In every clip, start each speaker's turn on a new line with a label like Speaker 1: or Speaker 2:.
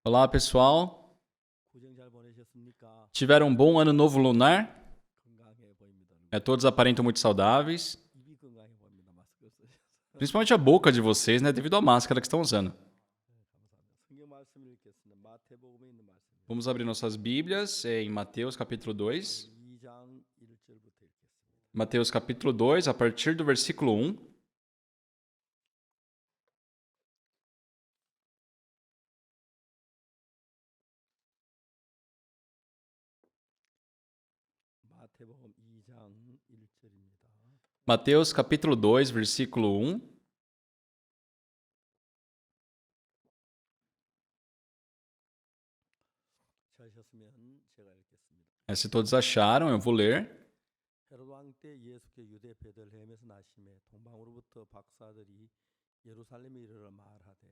Speaker 1: Olá, pessoal.
Speaker 2: 구정 잘 보내셨습니까?
Speaker 1: Tiveram um bom ano novo lunar?
Speaker 2: 건강해 보입니다.
Speaker 1: Todos aparentam muito saudáveis.
Speaker 2: 입이 건강해 보입니다. 마스크 쓰셔서.
Speaker 1: Principalmente a boca de vocês, né? Devido à máscara que estão usando.
Speaker 2: 감사합니다. 성경 말씀을 읽겠습니다. 마태복음에 있는 말씀입니다.
Speaker 1: Vamos abrir nossas Bíblias em Mateus capítulo 2.
Speaker 2: 2장 1절부터 읽겠습니다.
Speaker 1: Mateus capítulo 2, a partir do versículo 1.
Speaker 2: 마태복음 2장 1절입니다.
Speaker 1: Mateus capítulo 2, versículo 1.
Speaker 2: 찾으셨으면 제가 읽겠습니다.
Speaker 1: Se todos acharam, eu vou ler.
Speaker 2: 헤롯 왕 때 예수께 유대 베들레헴에서 나심에 동방으로부터 박사들이 예루살렘에 이르러 말하되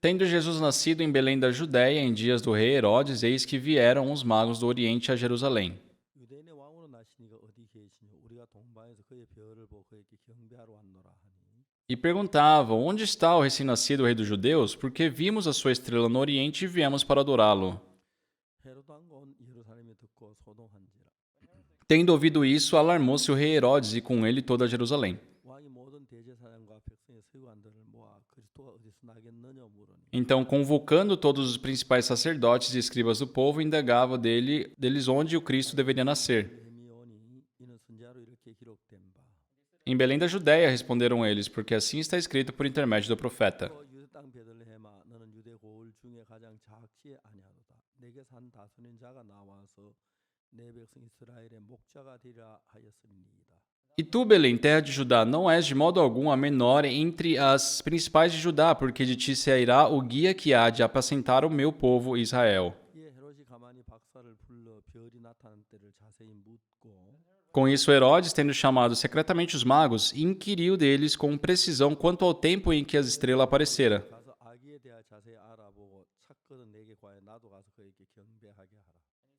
Speaker 1: Tendo Jesus nascido em Belém da Judéia, em dias do rei Herodes, eis que vieram os magos do Oriente a Jerusalém.
Speaker 2: 유대인의 왕으로 나시니가 어디 계시뇨? 우리가 동방에서 그의 별을 보고 그에게 경배하러 왔노라 하니
Speaker 1: E perguntavam: Onde está o recém-nascido rei dos judeus? Porque vimos a sua estrela no Oriente e viemos para adorá-lo.
Speaker 2: 헤롯 왕과 온 예루살렘에 듣고 소동한지라
Speaker 1: Tendo ouvido isso, alarmou-se o rei Herodes e com ele toda Jerusalém.
Speaker 2: 왕이 모든 대제사장과 백성의 서기관들을 모아 그리스도가 어디서 나겠느냐 물으니
Speaker 1: Então, convocando todos os principais sacerdotes e escribas do povo, indagava deles onde o Cristo deveria nascer.
Speaker 2: 베들레헴이 오니 이는 선지자로 이렇게 기록된 바
Speaker 1: Em Belém da Judéia, responderam eles, porque assim está escrito por intermédio do profeta.
Speaker 2: 유대 땅 베들레헴아 너는 유대 고을 중에 가장 작지 아니하도다 내게 산 다스린 자가 나와서 내 백성 이스라엘의 목자가 되리라 하였으니이다.
Speaker 1: E tu, Belém, terra de Judá, não és de modo algum a menor entre as principais de Judá, porque de ti sairá o guia que há de apacentar o meu povo Israel.
Speaker 2: 이에 헤롯이 가만히 박사를 불러 별이 나타난 때를 자세히 묻고
Speaker 1: Com isso, Herodes, tendo chamado secretamente os magos, inquiriu deles com precisão quanto ao tempo em que a estrela aparecera.
Speaker 2: 가서 아기에 대하 자세히 알아보고 찾거든 내게 과연 나도 가서 그에게 경배하게 하라.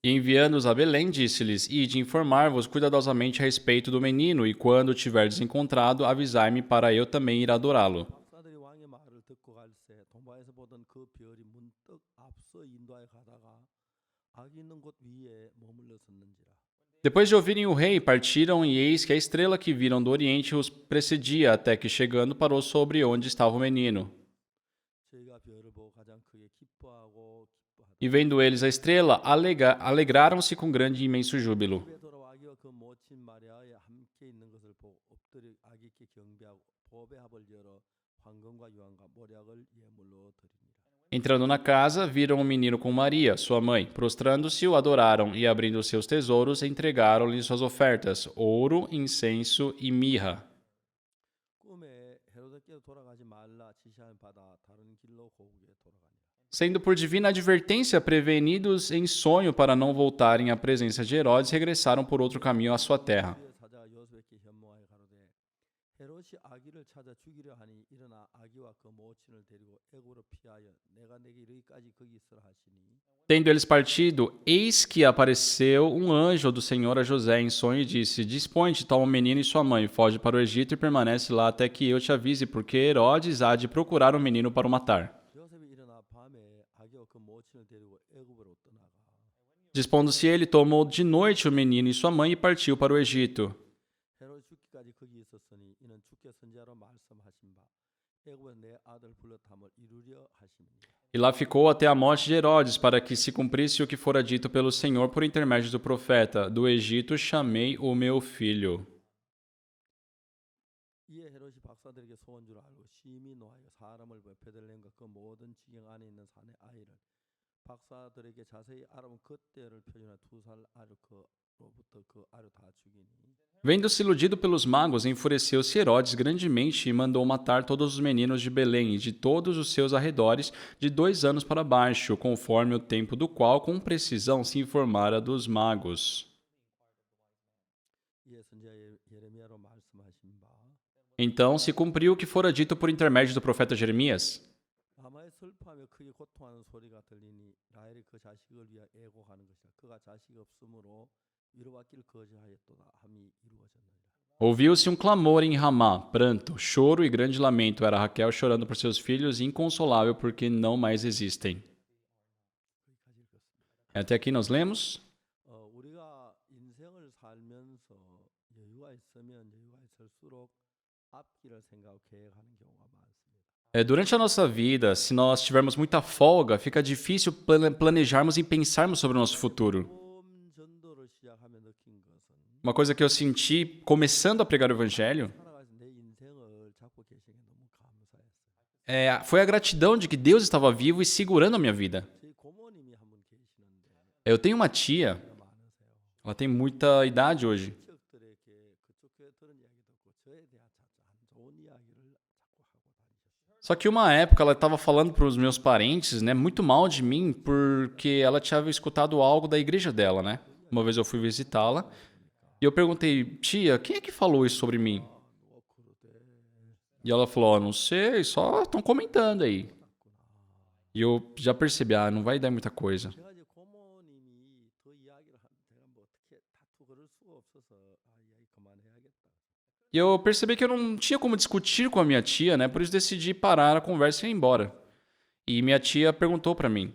Speaker 1: E enviando-os a Belém, disse-lhes: Ide informar-vos cuidadosamente a respeito do menino, e quando o tiverdes encontrado, avisai-me para eu também ir adorá-lo.
Speaker 2: 박사들이 왕의 말을 듣고 갈새 동방에서 보던 그 별이 문득 앞서 인도하여 가다가 아기 있는 곳 위에 머물렀었는지라.
Speaker 1: Depois de ouvirem o rei, partiram, e eis que a estrela que viram do oriente os precedia, até que, chegando, parou sobre onde estava o menino.
Speaker 2: 저희가 별을 보고 가장 크게 기뻐하다.
Speaker 1: E vendo eles a estrela, alegraram-se com grande e imenso júbilo.
Speaker 2: 집에 돌아와 아기와 그 모친 마리아에 함께 있는 것을 보고 엎드려 아기께 경배하고 보배 합을 열어 황금과 유황과 모략을 예물로 드립니다.
Speaker 1: Entrando na casa, viram o menino com Maria, sua mãe. Prostrando-se, o adoraram, e abrindo seus tesouros, entregaram-lhe suas ofertas: ouro, incenso e mirra.
Speaker 2: 꿈에 헤로데께로 돌아가지 말라 지시함을 받아 다른 길로 고국에 돌아가니라.
Speaker 1: Sendo por divina advertência prevenidos em sonho para não voltarem à presença de Herodes, regressaram por outro caminho à sua terra.
Speaker 2: 그의 사자 요셉에게 현모하여 가로되 헤롯이 아기를 찾아 죽이려 하니 일어나 아기와 그 모친을 데리고 애굽으로 피하여 내가 내게 이르기까지 거기 있으라 하시니
Speaker 1: Tendo eles partido, eis que apareceu um anjo do Senhor a José em sonho e disse: Dispõe-te, toma o menino e sua mãe, foge para o Egito e permanece lá até que eu te avise, porque Herodes há de procurar o menino para o matar.
Speaker 2: 요셉이 일어나 밤에 아기와 그 모친을 데리고 애굽으로 떠나가
Speaker 1: Dispondo-se ele, tomou de noite o menino e sua mãe e partiu para o Egito.
Speaker 2: 헤롯 죽기까지 거기 있었으니 이는 주께 선지자로 말씀하신 바 애굽에 내 아들 불렀함을 이루려 하심이니라.
Speaker 1: E lá ficou até a morte de Herodes, para que se cumprisse o que fora dito pelo Senhor por intermédio do profeta: Do Egito chamei o meu filho.
Speaker 2: 이에 헤롯이 박사들에게 소원 줄 알고 심히 노하여 사람을 보여 베들레헴과 그 모든 지경 안에 있는 산의 아이를 박사들에게 자세히 알아본 그때를 표현한 2살 아르크로부터 그 아류 다 죽이니
Speaker 1: Vendo-se iludido pelos magos, enfureceu-se Herodes grandemente e mandou matar todos os meninos de Belém e de todos os seus arredores, de 2 anos para baixo, conforme o tempo do qual com precisão se informara dos magos.
Speaker 2: 이에 선지자 예레미야로 말씀하신 바
Speaker 1: Então se cumpriu o que fora dito por intermédio do profeta Jeremias.
Speaker 2: 라마에 슬퍼하며 크게 고통하는 소리가 들리니 라헬이 그 자식을 위하여 애곡하는 것이라 그가 자식이 없으므로 위로받기를 거절하였도다 함이 이루어졌느니라.
Speaker 1: Ouviu-se um clamor em Ramá, pranto, choro e grande lamento. Era Raquel chorando por seus filhos, inconsolável porque não mais existem.
Speaker 2: 거기까지 읽었습니다.
Speaker 1: Até aqui nós lemos.
Speaker 2: 우리가 인생을 살면서 여유가 있으면 여유가 있을수록 앞길을 생각하고 계획하는 경우가 많습니다.
Speaker 1: Durante a nossa vida, se nós tivermos muita folga, fica difícil planejarmos e pensarmos sobre o nosso futuro.
Speaker 2: 전도를 시작하며 느낀 것은
Speaker 1: Uma coisa que eu senti começando a pregar o evangelho
Speaker 2: 살아가서 내 인생을 잡고 계신 게 너무 감사했어요.
Speaker 1: foi a gratidão de que Deus estava vivo e segurando a minha vida.
Speaker 2: 저희 고모님이 한 분 계시는데
Speaker 1: Eu tenho uma tia,
Speaker 2: 많으세요.
Speaker 1: ela tem muita idade hoje.
Speaker 2: 친척들에게 그쪽 교회 들은 이야기 듣고 저에 대한 안 좋은 이야기를 자꾸 하고 다니셨어요.
Speaker 1: Só que uma época ela estava falando para os meus parentes, né, muito mal de mim, porque ela tinha escutado algo da igreja dela, né? Uma vez eu fui visitá-la e eu perguntei, tia, quem é que falou isso sobre mim?
Speaker 2: 누가 그러대.
Speaker 1: E ela falou, não sei, só estão comentando aí. E eu já percebi, não vai dar muita coisa.
Speaker 2: 제가 이제 고모님이 더 이야기를 하면 제가 뭐 어떻게 다투 그럴 수가 없어서 이야기 그만해야겠다.
Speaker 1: E eu percebi que eu não tinha como discutir com a minha tia, né? Por isso decidi parar a conversa e ir embora. E minha tia perguntou pra mim,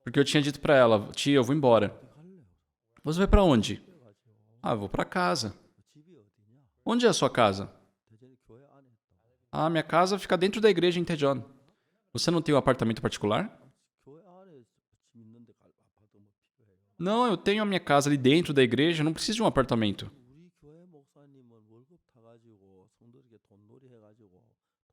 Speaker 1: porque eu tinha dito pra ela, tia, eu vou embora.
Speaker 2: 갈래요.
Speaker 1: Você vai pra onde?
Speaker 2: 그래가지고
Speaker 1: Eu vou pra casa.
Speaker 2: 집이 어디냐?
Speaker 1: Onde é a sua casa?
Speaker 2: 대전이 교회 안에 있다.
Speaker 1: Minha casa fica dentro da igreja em Tejon. Você não tem um apartamento particular?
Speaker 2: 교회 안에 집 있는데 아파트 뭐 필요해요.
Speaker 1: Não, eu tenho a minha casa ali dentro da igreja, não preciso de um apartamento.
Speaker 2: 우리 교회 목사님은 월급 타가지고 성도에게 돈놀이 해가지고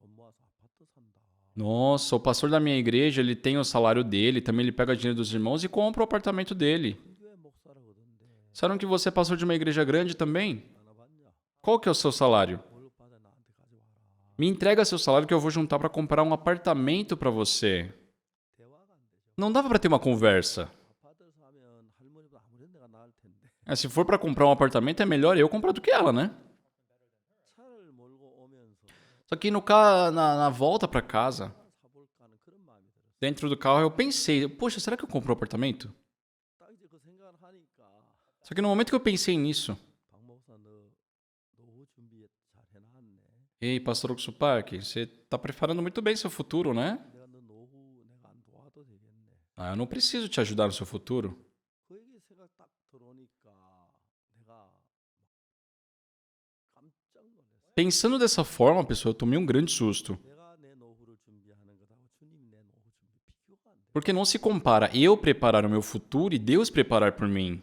Speaker 2: 돈 모아서 아파트 산다.
Speaker 1: Nossa, o pastor da minha igreja, ele tem o salário dele, também ele pega dinheiro dos irmãos e compra o apartamento dele.
Speaker 2: 큰 교회 목사라거든데
Speaker 1: Disseram que você é pastor de uma igreja grande também?
Speaker 2: 나눠봤냐?
Speaker 1: Qual que é o seu salário?
Speaker 2: 월급 받아 나한테 가져와라.
Speaker 1: Me entrega seu salário que eu vou juntar para comprar um apartamento para você.
Speaker 2: 대화가 안 되죠.
Speaker 1: Não dava para ter uma conversa.
Speaker 2: 아파트를 사면 할머니보다 아무래도 내가 나을 텐데.
Speaker 1: Se for para comprar um apartamento, é melhor eu comprar do que ela, né?
Speaker 2: 차를 몰고 오면서
Speaker 1: Só que na volta para casa,
Speaker 2: 하나 사볼까 하는 그런 마음이 들었어요.
Speaker 1: dentro do carro, eu pensei, poxa, será que eu compro um apartamento?
Speaker 2: 딱 이제 그 생각을 하니까
Speaker 1: Só que no momento que eu pensei nisso,
Speaker 2: 박 목사 너 노후 준비 잘 해놨네.
Speaker 1: ei, pastor Oxo Park, você tá preparando muito bem seu futuro, né?
Speaker 2: 내가 너 노후 내가 안 도와도 되겠네.
Speaker 1: Eu não preciso te ajudar no seu futuro.
Speaker 2: 그 얘기 생각 딱 들어오니까 내가 막 깜짝 놀랐어요.
Speaker 1: Pensando dessa forma, pessoal, eu tomei um grande susto.
Speaker 2: 내가 내 노후를 준비하는 것하고 주님이 내 노후 준비 비교가 안 돼.
Speaker 1: Porque não se compara eu preparar o meu futuro e Deus preparar por mim.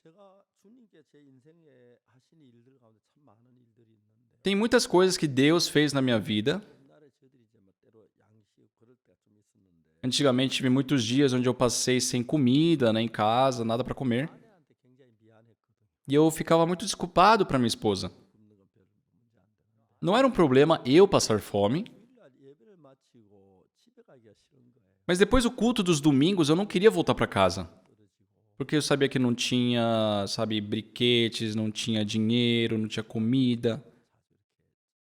Speaker 2: 제가 주님께 제 인생에 하신 일들 가운데 참 많은 일들이 있는데
Speaker 1: Tem muitas coisas que Deus fez na minha vida.
Speaker 2: 옛날에 저희들이 이제 뭐 때로 양식 그럴 때가 좀 있었는데
Speaker 1: Antigamente tive muitos dias onde eu passei sem comida, né, em casa, nada para comer.
Speaker 2: 아내한테 굉장히 미안했거든요.
Speaker 1: E eu ficava muito desculpado para minha esposa.
Speaker 2: 굶는 건 별 문제 안 되는데
Speaker 1: Não era um problema eu passar fome,
Speaker 2: 일요일 예배를 마치고 집에 가기가 싫은 거예요.
Speaker 1: mas depois do culto dos domingos eu não queria voltar para casa.
Speaker 2: 떨어지고
Speaker 1: Porque eu sabia que não tinha, sabe, briquetes, não tinha dinheiro, não tinha comida.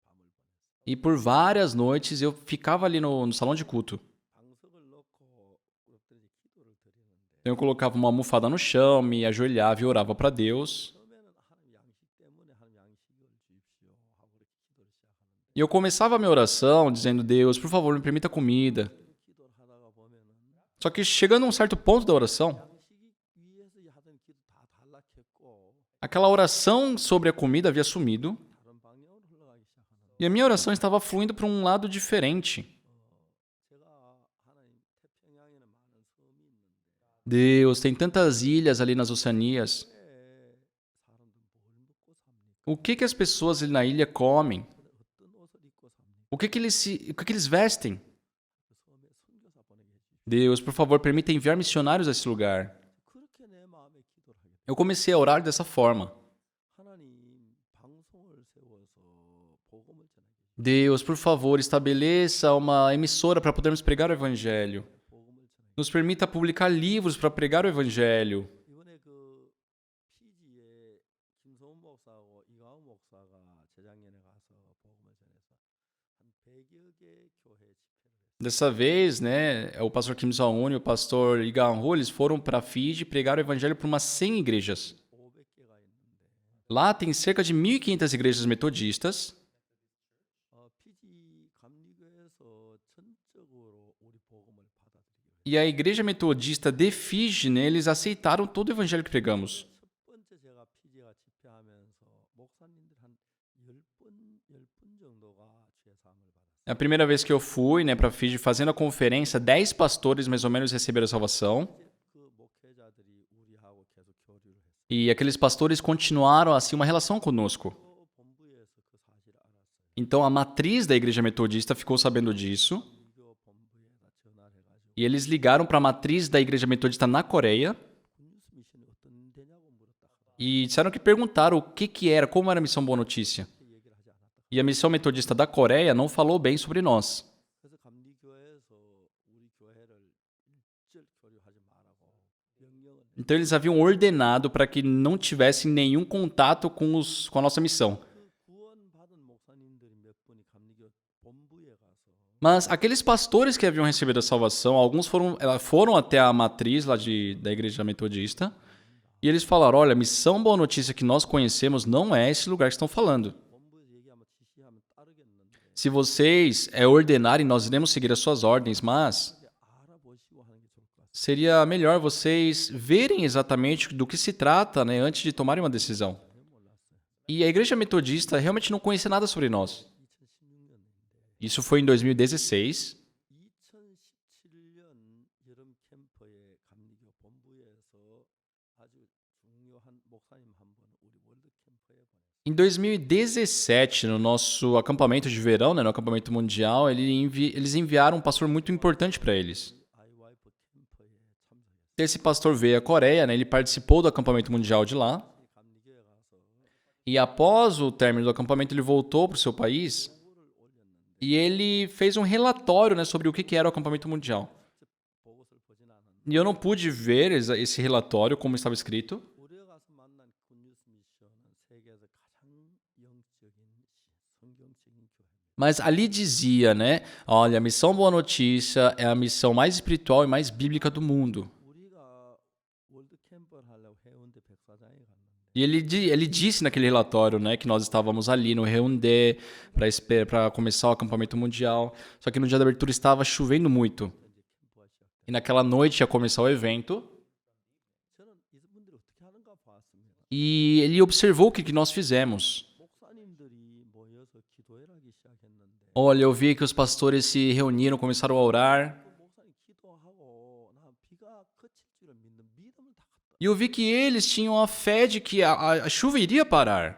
Speaker 2: 밤을 보냈어요.
Speaker 1: E por várias noites eu ficava ali no salão de culto.
Speaker 2: 방석을 넣고 엎드려 기도를 드리는데
Speaker 1: Então eu colocava uma almofada no chão, me ajoelhava e orava para Deus.
Speaker 2: 처음에는 하나님 양식 때문에 하나님 양식을 주십시오 하고 그렇게 기도를 시작하는데
Speaker 1: E eu começava a minha oração dizendo, Deus, por favor, me permita comida.
Speaker 2: 기도를 하다가 보면은
Speaker 1: Só que chegando a um certo ponto da oração,
Speaker 2: 양식이 위해서 하던 기도 다 단락했고
Speaker 1: aquela oração sobre a comida havia sumido
Speaker 2: 다른 방향으로 흘러가기 시작하는
Speaker 1: e a minha oração estava fluindo para um lado diferente.
Speaker 2: 제가 하나님 태평양에는 많은 섬이 있는데
Speaker 1: Deus, tem tantas ilhas ali nas Oceanias.
Speaker 2: 왜 사람들은 뭘 먹고 삽니까?
Speaker 1: O que as pessoas ali na ilha comem?
Speaker 2: 어떤 옷을 입고 삽니까?
Speaker 1: O que eles vestem?
Speaker 2: 그 섬에 선교사 보내게 해주십시오.
Speaker 1: Deus, por favor, permita enviar missionários a esse lugar.
Speaker 2: 그렇게 내 마음에 기도를 하겠다.
Speaker 1: Eu comecei a orar dessa forma.
Speaker 2: 하나님 방송을 세워서 복음을 전하게 해주십시오.
Speaker 1: Deus, por favor, estabeleça uma emissora para podermos pregar o Evangelho.
Speaker 2: 복음을 전하게.
Speaker 1: Nos permita publicar livros para pregar o Evangelho.
Speaker 2: 이번에 그 피지에 김성훈 목사하고 이광훈 목사가 재작년에 가서 복음을 전해서 한 100여 개 교회 집회를 했어요.
Speaker 1: Dessa vez, né, o pastor Kim Jong-un e o pastor Lee Gang-ho, eles foram para Fiji pregar o Evangelho para umas 100 igrejas.
Speaker 2: 500개가 있는데
Speaker 1: Lá tem cerca de 1.500 igrejas metodistas.
Speaker 2: 피지 감리교에서 전적으로 우리 복음을 받아들이고
Speaker 1: E a igreja metodista de Fiji, né, eles aceitaram todo o evangelho que pregamos.
Speaker 2: 첫 번째 제가 피지가 집회하면서 목사님들 한 10분 정도가 죄 사함을 받았어요.
Speaker 1: É a primeira vez que eu fui, né, para Fiji fazendo a conferência, 10 pastores mais ou menos receberam a salvação.
Speaker 2: 그 목회자들이 우리하고 계속 교류를 했어요.
Speaker 1: E aqueles pastores continuaram assim uma relação conosco.
Speaker 2: 또 본부에서 그 사실을 알았어요.
Speaker 1: Então a matriz da igreja metodista ficou sabendo disso.
Speaker 2: 불교 본부에다 전화를 해가지고
Speaker 1: E eles ligaram para a matriz da igreja metodista na Coreia
Speaker 2: 굿뉴스 미션이 어떤 데냐고 물었다 하더라고요.
Speaker 1: e disseram que perguntaram o que era, como era a missão Boa Notícia.
Speaker 2: 그렇게 얘기를 하지 않았다.
Speaker 1: E a missão metodista da Coreia não falou bem sobre nós.
Speaker 2: 그래서 감리교회에서 우리 교회를 일절 교류하지 말라고 명령을 내렸어요.
Speaker 1: Então eles haviam ordenado para que não tivessem nenhum contato com a nossa missão.
Speaker 2: 그 구원받은 목사님들이 몇 분이 감리교 본부에 가서
Speaker 1: Mas aqueles pastores que haviam recebido a salvação, alguns foram até a matriz lá da igreja metodista e eles falaram, olha, a missão Boa Notícia que nós conhecemos não é esse lugar que estão falando.
Speaker 2: 본부에서 얘기하면 지시하면 따르겠는데
Speaker 1: Se vocês ordenarem, nós iremos seguir as suas ordens, mas
Speaker 2: 이제 알아보시고 하는 게 좋을 것 같아요.
Speaker 1: seria melhor vocês verem exatamente do que se trata, né, antes de tomarem uma decisão.
Speaker 2: 전혀 몰랐어요.
Speaker 1: E a igreja metodista realmente não conhecia nada sobre nós.
Speaker 2: 2016년인데
Speaker 1: Isso foi em 2016.
Speaker 2: 2017년 여름 캠프에 감리교 본부에서 아주 중요한 목사님 한 분 우리 월드 캠프에 보냈어요.
Speaker 1: Em 2017, no nosso acampamento de verão, né, no acampamento mundial, eles enviaram um pastor muito importante para eles.
Speaker 2: 아이와이프 캠프에 참석했어요.
Speaker 1: Esse pastor veio à Coreia, né, ele participou do acampamento mundial de lá.
Speaker 2: 감리교에 가서
Speaker 1: E após o término do acampamento, ele voltou para o seu país
Speaker 2: 보고를 올렸는데
Speaker 1: e ele fez um relatório, né, sobre o que era o acampamento mundial.
Speaker 2: 보고서를 보진 않았는데
Speaker 1: E eu não pude ver esse relatório como estava escrito,
Speaker 2: 우리가 가서 만난 굿뉴스 미션은 세계에서 가장 영적인 성경적인 교회입니다.
Speaker 1: mas ali dizia, né, olha, a missão Boa Notícia é a missão mais espiritual e mais bíblica do mundo.
Speaker 2: 우리가 월드 캠프를 하려고 해운대 백사장에 갔는데
Speaker 1: E ele disse naquele relatório, né, que nós estávamos ali no Reundê para começar o acampamento mundial. Só que no dia da abertura estava chovendo muito.
Speaker 2: 이제 캠프가 시작돼.
Speaker 1: E naquela noite ia começar o evento.
Speaker 2: 저는 이분들이 어떻게 하는가 봤습니다.
Speaker 1: E ele observou o que nós fizemos.
Speaker 2: 목사님들이 모여서 기도회를 하기 시작했는데
Speaker 1: Olha, eu vi que os pastores se reuniram, começaram a orar.
Speaker 2: 그 목사님 기도하고 나 비가 그칠 줄을 믿는 믿음을 다 갖다.
Speaker 1: E eu vi que eles tinham a fé de que a chuva iria parar.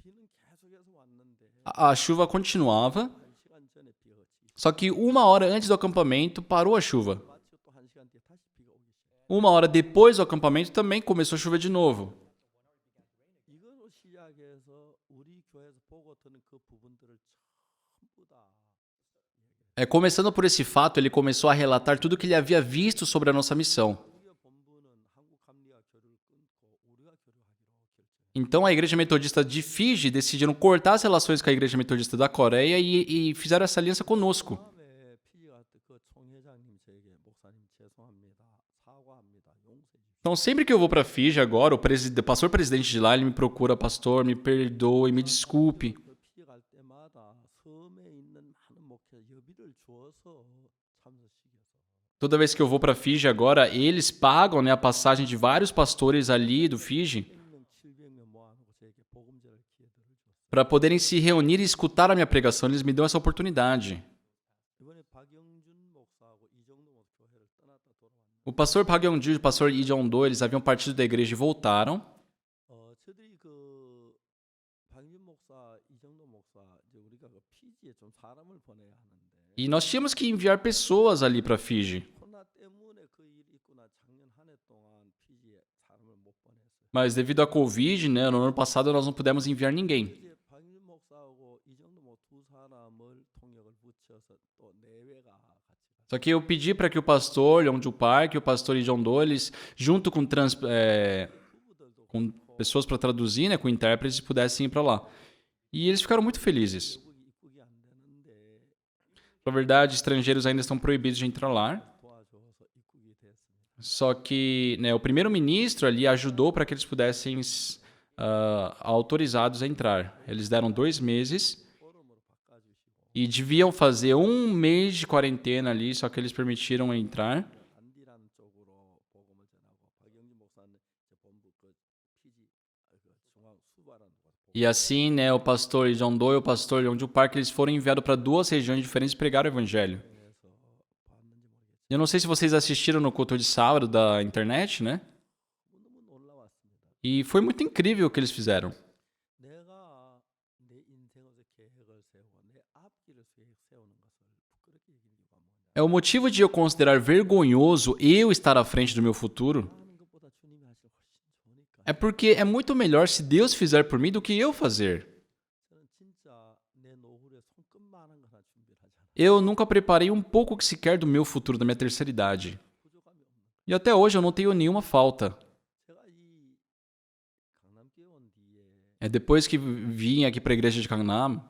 Speaker 2: 비는 계속해서 왔는데
Speaker 1: A chuva continuava,
Speaker 2: 1시간 전에 비가 그치기
Speaker 1: só que 1 hora antes do acampamento parou a chuva.
Speaker 2: 마치고 또 1시간 뒤에 다시 비가 오기 시작해.
Speaker 1: 1 hora depois do acampamento também começou a chover de novo.
Speaker 2: 이걸로 시작해서 우리 교회에서 보고 드는 그 부분들을 전부 다
Speaker 1: Começando por esse fato, ele começou a relatar tudo o que ele havia visto sobre a nossa missão.
Speaker 2: 우리 본부는 한국 감리와 교류를 끊고 우리가 교류하기로 결정.
Speaker 1: Então a igreja metodista de Fiji decidiram cortar as relações com a igreja metodista da Coreia e fizeram essa aliança conosco.
Speaker 2: 다음에 피지가 그 총회장님 저에게 목사님 죄송합니다. 사과합니다. 용서해 주십시오.
Speaker 1: Então sempre que eu vou para Fiji agora, o pastor presidente de lá, ele me procura, pastor, me perdoe, me desculpe.
Speaker 2: 그 피지 갈 때마다 섬에 있는 많은 목회 여비를 주어서 참석시켜서
Speaker 1: Toda vez que eu vou para Fiji agora, eles pagam, né, a passagem de vários pastores ali do Fiji
Speaker 2: 600명, 700명 모아놓고 저에게 복음전할 기회를 줬어요.
Speaker 1: para poderem se reunir e escutar a minha pregação. Eles me dão essa oportunidade.
Speaker 2: 이번에 박영준 목사하고 이정도 목사 교회를 떠났다 돌아왔는데
Speaker 1: O pastor Park Young-ju e o pastor Lee Jong-do, eles haviam partido da igreja e voltaram.
Speaker 2: 저들이 그 박영준 목사, 이정도 목사 이제 우리가 그 피지에 좀 사람을 보내야 하는데
Speaker 1: E nós tínhamos que enviar pessoas ali para Fiji.
Speaker 2: 코로나 때문에 그 일이 있구나. 작년 한 해 동안 피지에 사람을 못 보냈어요.
Speaker 1: Mas devido à Covid, né, no ano passado nós não pudemos enviar ninguém.
Speaker 2: 이제 박영준 목사하고 이정도 목 두 사람을 통역을 붙여서 또 내외가 같이 갔어요.
Speaker 1: Só que eu pedi para que o pastor Young-ju Park e o pastor Lee Jong-do, eles, junto com,
Speaker 2: 부부들도
Speaker 1: com pessoas para traduzir, né, com intérpretes, pudessem ir para lá. E eles ficaram muito felizes.
Speaker 2: 외국이 입국이 안 되는데
Speaker 1: Na verdade, estrangeiros ainda estão proibidos de entrar lá.
Speaker 2: 도와줘서 입국이 됐습니다.
Speaker 1: Só que, né, o primeiro-ministro ali ajudou para que eles pudessem autorizados a entrar. Eles deram 2 meses
Speaker 2: 포럼으로 바꿔주시고
Speaker 1: e deviam fazer 1 mês de quarentena ali, só que eles permitiram entrar.
Speaker 2: 단디란 쪽으로 복음을 전하고 박영진 목사는 이제 본부 그 PG 그 중앙 수바라는 곳
Speaker 1: E assim, né, o pastor John Doe e o pastor Yongju Park, eles foram enviados para 2 regiões diferentes pregar o evangelho.
Speaker 2: 에서 봤는지 모르겠지만
Speaker 1: Eu não sei se vocês assistiram no culto de sábado da internet, né?
Speaker 2: 너무 놀라웠습니다.
Speaker 1: E foi muito incrível o que eles fizeram.
Speaker 2: 내가 내 인생에서 계획을 세우고 내 앞길을 세우는 것을 부끄럽게 여기는 이유가 뭐냐?
Speaker 1: É o motivo de eu considerar vergonhoso eu estar à frente do meu futuro.
Speaker 2: 하는 것보다 주님이 하실 훨씬 좋으니까.
Speaker 1: É porque é muito melhor se Deus fizer por mim do que eu fazer.
Speaker 2: 저는 진짜 내 노후에 손끝만한 거 하나 준비를 하지 않아요.
Speaker 1: Eu nunca preparei um pouco que sequer do meu futuro, da minha terceira idade.
Speaker 2: 부족함이 없는 거예요.
Speaker 1: E até hoje eu não tenho nenhuma falta.
Speaker 2: 제가 이 강남교회 온 뒤에
Speaker 1: É depois que vim aqui para a igreja de Gangnam,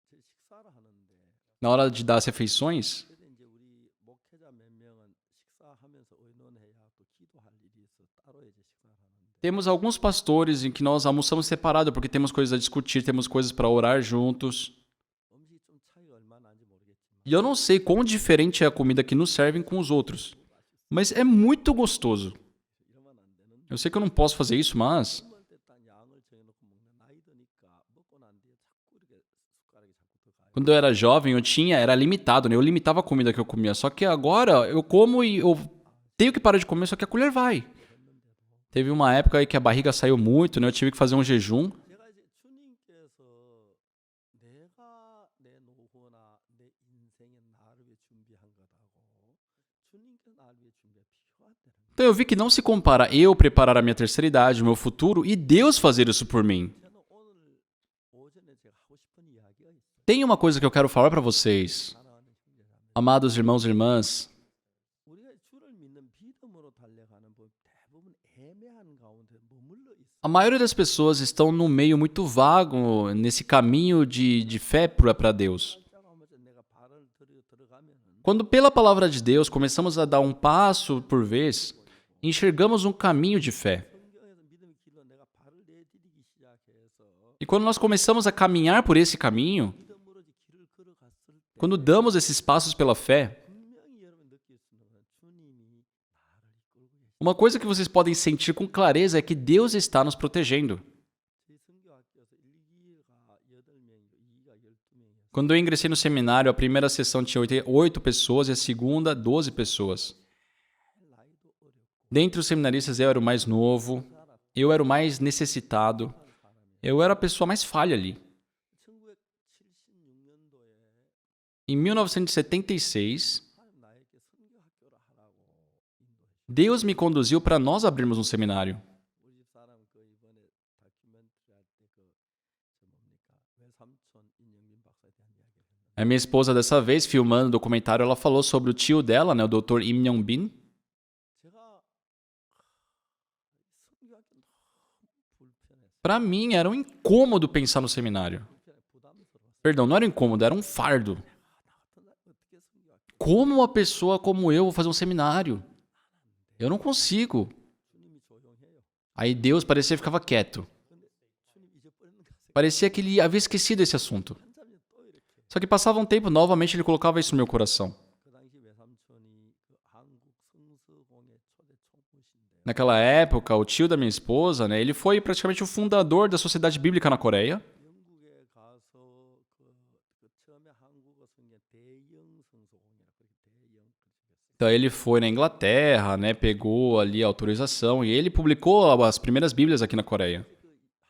Speaker 2: 제 식사를 하는데
Speaker 1: na hora de dar as refeições,
Speaker 2: 그때 이제 우리 목회자 몇 명은 식사하면서 의논해야 또 기도할 일이 있어 따로 이제 식사를 하는데
Speaker 1: temos alguns pastores em que nós almoçamos separado porque temos coisas a discutir, temos coisas para orar juntos.
Speaker 2: 음식이 좀 차이가 얼마나 나는지 모르겠지만
Speaker 1: E eu não sei quão diferente é a comida que nos servem com os outros, mas é muito gostoso.
Speaker 2: 이러면 안 되는데
Speaker 1: Eu sei que eu não posso fazer isso, mas
Speaker 2: 먹을 때 딱 양을 정해놓고 먹는 나이 드니까 먹고 난 뒤에 자꾸 이렇게 숟가락이 자꾸 더 가요.
Speaker 1: quando eu era jovem, era limitado, né? Eu limitava a comida que eu comia. Só que agora eu como e eu tenho que parar de comer, só que a colher vai. Teve uma época aí que a barriga saiu muito, né? Eu tive que fazer um jejum.
Speaker 2: 제가 이제 주님께서 내가 내 노후나 내 인생의 나를 위해 준비한 것하고 주님께서 나를 위해 준비한 필요하다는 거예요.
Speaker 1: Então eu vi que não se compara eu preparar a minha terceira idade, o meu futuro, e Deus fazer isso por mim.
Speaker 2: 저는 오늘 오전에 제가 하고 싶은 이야기가 있어요.
Speaker 1: Tem uma coisa que eu quero falar para vocês,
Speaker 2: 사랑하는 형제자매.
Speaker 1: amados irmãos e irmãs.
Speaker 2: 우리가 주를 믿는 믿음으로 달려가는 법 대부분 애매한 가운데 머물러 있어.
Speaker 1: A maioria das pessoas estão num meio muito vago, nesse caminho de fé para Deus.
Speaker 2: 시작하면서 내가 발을 들어가면은
Speaker 1: Quando, pela palavra de Deus, começamos a dar um passo por vez, enxergamos um caminho de fé.
Speaker 2: 성경에서 믿음의 길로 내가 발을 내디디기 시작해서
Speaker 1: E quando nós começamos a caminhar por esse caminho,
Speaker 2: 믿음으로 이제 길을 걸어갔을 때
Speaker 1: quando damos esses passos pela fé,
Speaker 2: 분명히 여러분 느낄 수 있는 건 주님이 나를 이끌고 계시.
Speaker 1: uma coisa que vocês podem sentir com clareza é que Deus está nos protegendo.
Speaker 2: 저희 선교학교에서 1기가 8명이고 2기가 12명이었어요.
Speaker 1: Quando eu ingressei no seminário, a primeira sessão tinha 8 pessoas e a segunda 12 pessoas.
Speaker 2: 나이도 어렵고
Speaker 1: Dentre os seminaristas, eu era o mais novo, eu era o mais necessitado, eu era a pessoa mais falha ali.
Speaker 2: 1976년도에
Speaker 1: Em 1976,
Speaker 2: 하나님 나에게 선교학교를 하라고 인도해.
Speaker 1: Deus me conduziu para nós abrirmos um seminário.
Speaker 2: 우리 집사람 그 이번에 다큐멘터리 할 때 뭡니까 외삼촌 인영민 박사에 대한 이야기를 했는데
Speaker 1: A minha esposa, dessa vez, filmando o documentário, ela falou sobre o tio dela, né, o Dr. Im Myung-bin.
Speaker 2: 제가 선교학교 너무 불편했어요.
Speaker 1: Para mim, era um incômodo pensar no seminário.
Speaker 2: 부담스러웠어요.
Speaker 1: Perdão, não era um incômodo, era um fardo.
Speaker 2: 나 같은 날 어떻게 선교학교
Speaker 1: Como uma pessoa como eu vou fazer um seminário? Eu não consigo.
Speaker 2: 주님이 조용해요.
Speaker 1: Aí Deus parecia que ficava quieto.
Speaker 2: 근데 주님 잊어버리는 거 같아요.
Speaker 1: Parecia que ele havia esquecido esse assunto.
Speaker 2: 한참이 또 이렇게
Speaker 1: Só que passava um tempo, novamente ele colocava isso no meu coração.
Speaker 2: 그 당시 외삼촌이 그 한국 성서공회 초대 총무신데
Speaker 1: Naquela época, o tio da minha esposa, né, ele foi praticamente o fundador da Sociedade Bíblica na Coreia.
Speaker 2: 영국에 가서 그 처음에 한국어 성경 대영 성서공회라 그렇게 대영 그렇게
Speaker 1: Então ele foi na Inglaterra, né, pegou ali a autorização e ele publicou as primeiras Bíblias aqui na Coreia.
Speaker 2: 그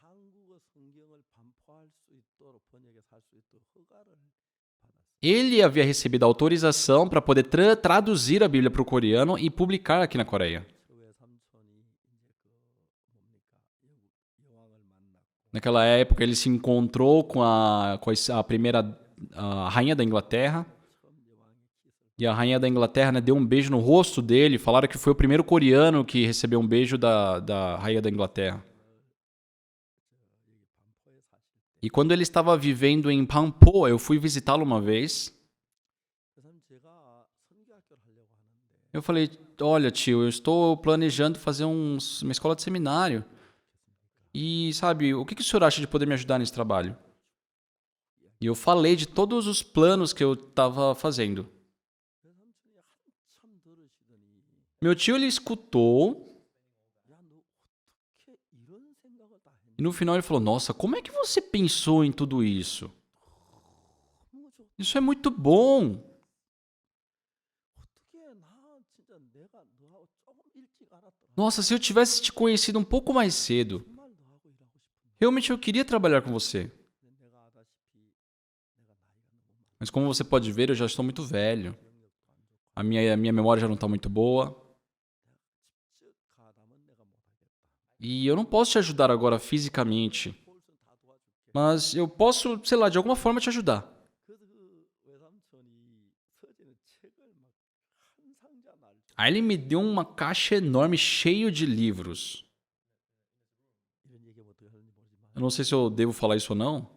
Speaker 2: 한국어 성경을 반포할 수 있도록 번역해서 할 수 있도록 허가를 받았어요.
Speaker 1: Ele havia recebido a autorização para poder traduzir a Bíblia para o coreano e publicar aqui na Coreia.
Speaker 2: 저 외삼촌이 이제 그 뭡니까 영국 여왕을 만났고
Speaker 1: Naquela época ele se encontrou com a primeira a rainha da Inglaterra.
Speaker 2: 처음 여왕의 키스를
Speaker 1: E a rainha da Inglaterra, né, deu um beijo no rosto dele. Falaram que foi o primeiro coreano que recebeu um beijo da rainha da Inglaterra.
Speaker 2: 여기 반포에 사실 때
Speaker 1: E quando ele estava vivendo em Pampo, eu fui visitá-lo uma vez.
Speaker 2: 그 사람 제가 선교학교를 하려고 하는데
Speaker 1: Eu falei, olha tio, eu estou planejando fazer uma escola de seminário. E, sabe, o que o senhor acha de poder me ajudar nesse trabalho? E eu falei de todos os planos que eu estava fazendo.
Speaker 2: 외삼촌이 한참 들으시더니
Speaker 1: Meu tio, ele escutou
Speaker 2: 야, 너 어떻게 이런 생각을 다
Speaker 1: e
Speaker 2: 했니?
Speaker 1: no final ele falou, nossa, como é que você pensou em tudo isso?
Speaker 2: 너무 좋
Speaker 1: Isso é muito bom.
Speaker 2: 어떻게 나 진짜 내가 너하고 조금 일찍 알았더라.
Speaker 1: Nossa, se eu tivesse te conhecido um pouco mais cedo,
Speaker 2: 정말 너하고 일하고 싶은데.
Speaker 1: realmente eu queria trabalhar com você.
Speaker 2: 근데 내가 아다시피 내가 나이가 너무 많아.
Speaker 1: Mas como você pode ver, eu já estou muito velho.
Speaker 2: 기억력도 안 좋고
Speaker 1: A minha memória já não está muito boa.
Speaker 2: 직접 가담은 내가 못하겠다.
Speaker 1: E eu não posso te ajudar agora fisicamente.
Speaker 2: 폴슨 다 도와줄게.
Speaker 1: Mas eu posso, sei lá, de alguma forma te ajudar.
Speaker 2: 그래서 그 외삼촌이 서재는 책을 막 한 상자 날
Speaker 1: Aí ele me deu uma caixa enorme cheio de livros.
Speaker 2: 이런 얘기하면 어떻게 하는지 모르지만
Speaker 1: Eu não sei se eu devo falar isso ou não,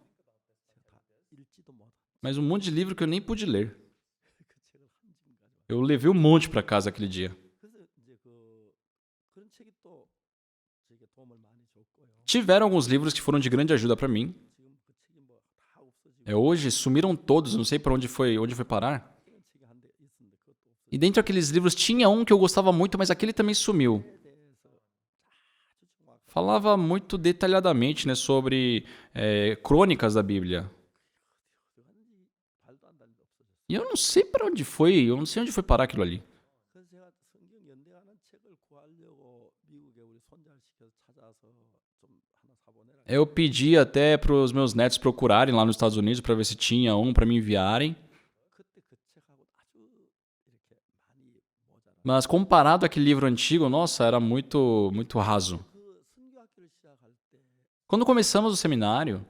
Speaker 2: 제가 다 읽지도 못하고
Speaker 1: mas um monte de livro que eu nem pude ler.
Speaker 2: 그 책을 한 집 가져와.
Speaker 1: Eu levei um monte para casa aquele dia.
Speaker 2: 그래서 이제 그런 책이 또 저에게 도움을 많이 줬고요.
Speaker 1: Tiveram alguns livros que foram de grande ajuda para mim.
Speaker 2: 지금 그 책이 뭐 다 없어지고
Speaker 1: Hoje sumiram todos, não sei para onde foi parar.
Speaker 2: 이런 책이 한 대 있었는데 그것도 없어지고
Speaker 1: E dentro daqueles livros tinha um que eu gostava muito, mas aquele também sumiu.
Speaker 2: 그에 대해서 아주 정확하게
Speaker 1: Falava muito detalhadamente, né, sobre crônicas da Bíblia.
Speaker 2: 어디 갔는지 발도 안 닿는데 없어졌어요.
Speaker 1: E eu não sei para onde foi, eu não sei onde foi parar aquilo ali.
Speaker 2: 그래서 제가 성경 연대하는 책을 구하려고 미국에 우리 손자를 시켜서 찾아서 좀 하나 사보내라.
Speaker 1: Eu pedi até para os meus netos procurarem lá nos Estados Unidos para ver se tinha um para me enviarem.
Speaker 2: 그때 그 책하고 아주 이렇게 많이 모자라.
Speaker 1: Mas comparado àquele livro antigo, nossa, era muito, muito raso.
Speaker 2: 그 선교학교를 시작할 때
Speaker 1: Quando começamos o seminário,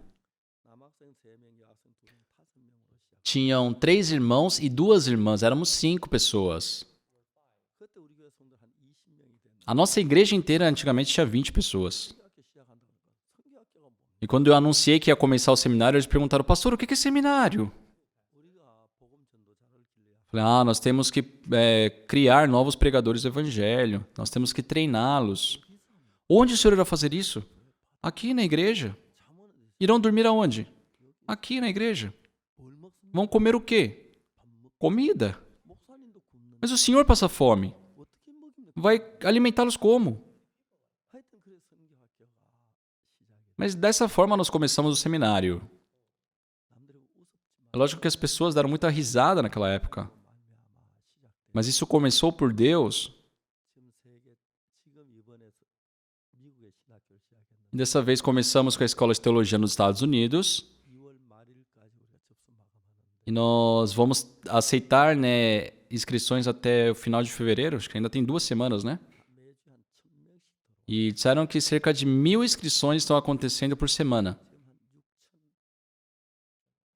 Speaker 2: 남학생 3명, 여학생 2명, 5명으로 시작.
Speaker 1: tinham 3 irmãos e 2 irmãs, éramos 5 pessoas.
Speaker 2: 그때 우리 교회 성도 한 20명이 됐는데
Speaker 1: A nossa igreja inteira antigamente tinha 20 pessoas.
Speaker 2: 선교학교 시작한다고 그러니까 선교학교가 뭡니까?
Speaker 1: E quando eu anunciei que ia começar o seminário, eles perguntaram, pastor, o que é seminário?
Speaker 2: 우리가 복음 전도자를 길러야
Speaker 1: Falei, nós temos que criar novos pregadores do evangelho, nós temos que treiná-los. Onde o senhor irá fazer isso? Aqui na igreja.
Speaker 2: 잠은
Speaker 1: Irão dormir aonde? Aqui na igreja.
Speaker 2: 뭘 먹습니까?
Speaker 1: Vão comer o quê?
Speaker 2: 밥 먹.
Speaker 1: Comida.
Speaker 2: 목사님도 굶는.
Speaker 1: Mas o senhor passa fome.
Speaker 2: 어떻게 먹입니까?
Speaker 1: Vai alimentá-los como?
Speaker 2: 하여튼 그래 선교학교가 시작이.
Speaker 1: Mas dessa forma nós começamos o seminário.
Speaker 2: 남들이 우습지만
Speaker 1: É lógico que as pessoas deram muita risada naquela época.
Speaker 2: 말미암아 시작돼.
Speaker 1: Mas isso começou por Deus.
Speaker 2: 지금 이번에 미국의 신학교를 시작했는데
Speaker 1: E dessa vez começamos com a escola de teologia nos Estados Unidos.
Speaker 2: 2월 말일까지 우리가 접수 마감하는데
Speaker 1: E nós vamos aceitar, né, inscrições até o final de fevereiro. Acho que ainda tem 2 semanas, né?
Speaker 2: 매주 한 1,000명씩 들어와.
Speaker 1: E disseram que cerca de 1.000 inscrições estão acontecendo por semana.
Speaker 2: 지금 한 6,000.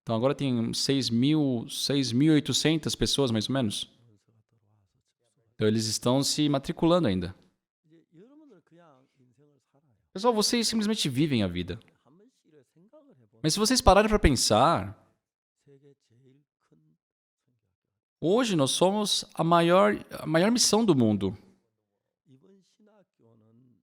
Speaker 1: Então agora tem 6.800 pessoas, mais ou menos.
Speaker 2: 문서가 들어와서 접수가.
Speaker 1: Então eles estão se matriculando ainda.
Speaker 2: 이제 여러분들 그냥 인생을 살아요.
Speaker 1: Pessoal, vocês simplesmente vivem a vida.
Speaker 2: 한 번씩 이렇게 생각을 해보면
Speaker 1: Mas se vocês pararem para pensar,
Speaker 2: 세계 제일 큰 선교학교.
Speaker 1: hoje nós somos a maior missão do mundo.
Speaker 2: 이번 신학교는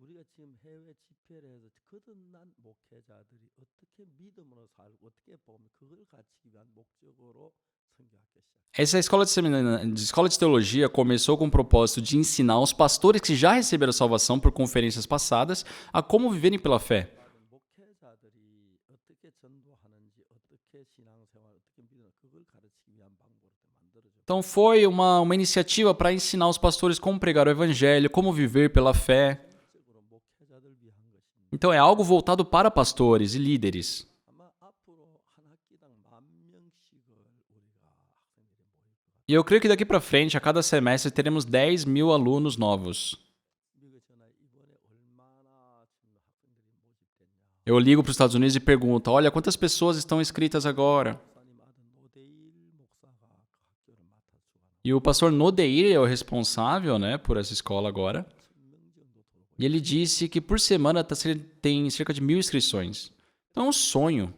Speaker 2: 우리가 지금 해외 집회를 해서 거듭난 목회자들이 어떻게 믿음으로 살고 어떻게 보면 그걸 가르치기 위한 목적으로 선교학교 시작.
Speaker 1: Essa escola de teologia começou com o propósito de ensinar os pastores que já receberam salvação por conferências passadas a como viverem pela fé.
Speaker 2: 받은 목회자들이 어떻게 전도하는지 어떻게 신앙생활 어떻게 믿는 그걸 가르치기 위한 방법으로 만들어져.
Speaker 1: Então foi uma iniciativa para ensinar os pastores como pregar o evangelho, como viver pela fé.
Speaker 2: 적으로 목회자들 위한 것입니다.
Speaker 1: Então é algo voltado para pastores e líderes.
Speaker 2: 아마 앞으로 한 학기당 10,000명씩을 우리가 학생들이 모일 것 같아요.
Speaker 1: E eu creio que daqui para frente, a cada semestre, teremos 10.000 alunos novos.
Speaker 2: 미국에 전화 이번에 얼마나 지금 학생들이 모집됐냐.
Speaker 1: Eu ligo para os Estados Unidos e pergunto, olha, quantas pessoas estão inscritas agora?
Speaker 2: 목사님 아들 노대일 목사가 그 학교를 맡아주고
Speaker 1: E o pastor Nodeir é o responsável, né, por essa escola agora.
Speaker 2: 1,000명 정도 들어오고
Speaker 1: E ele disse que por semana tem cerca de 1.000 inscrições. Então é um sonho.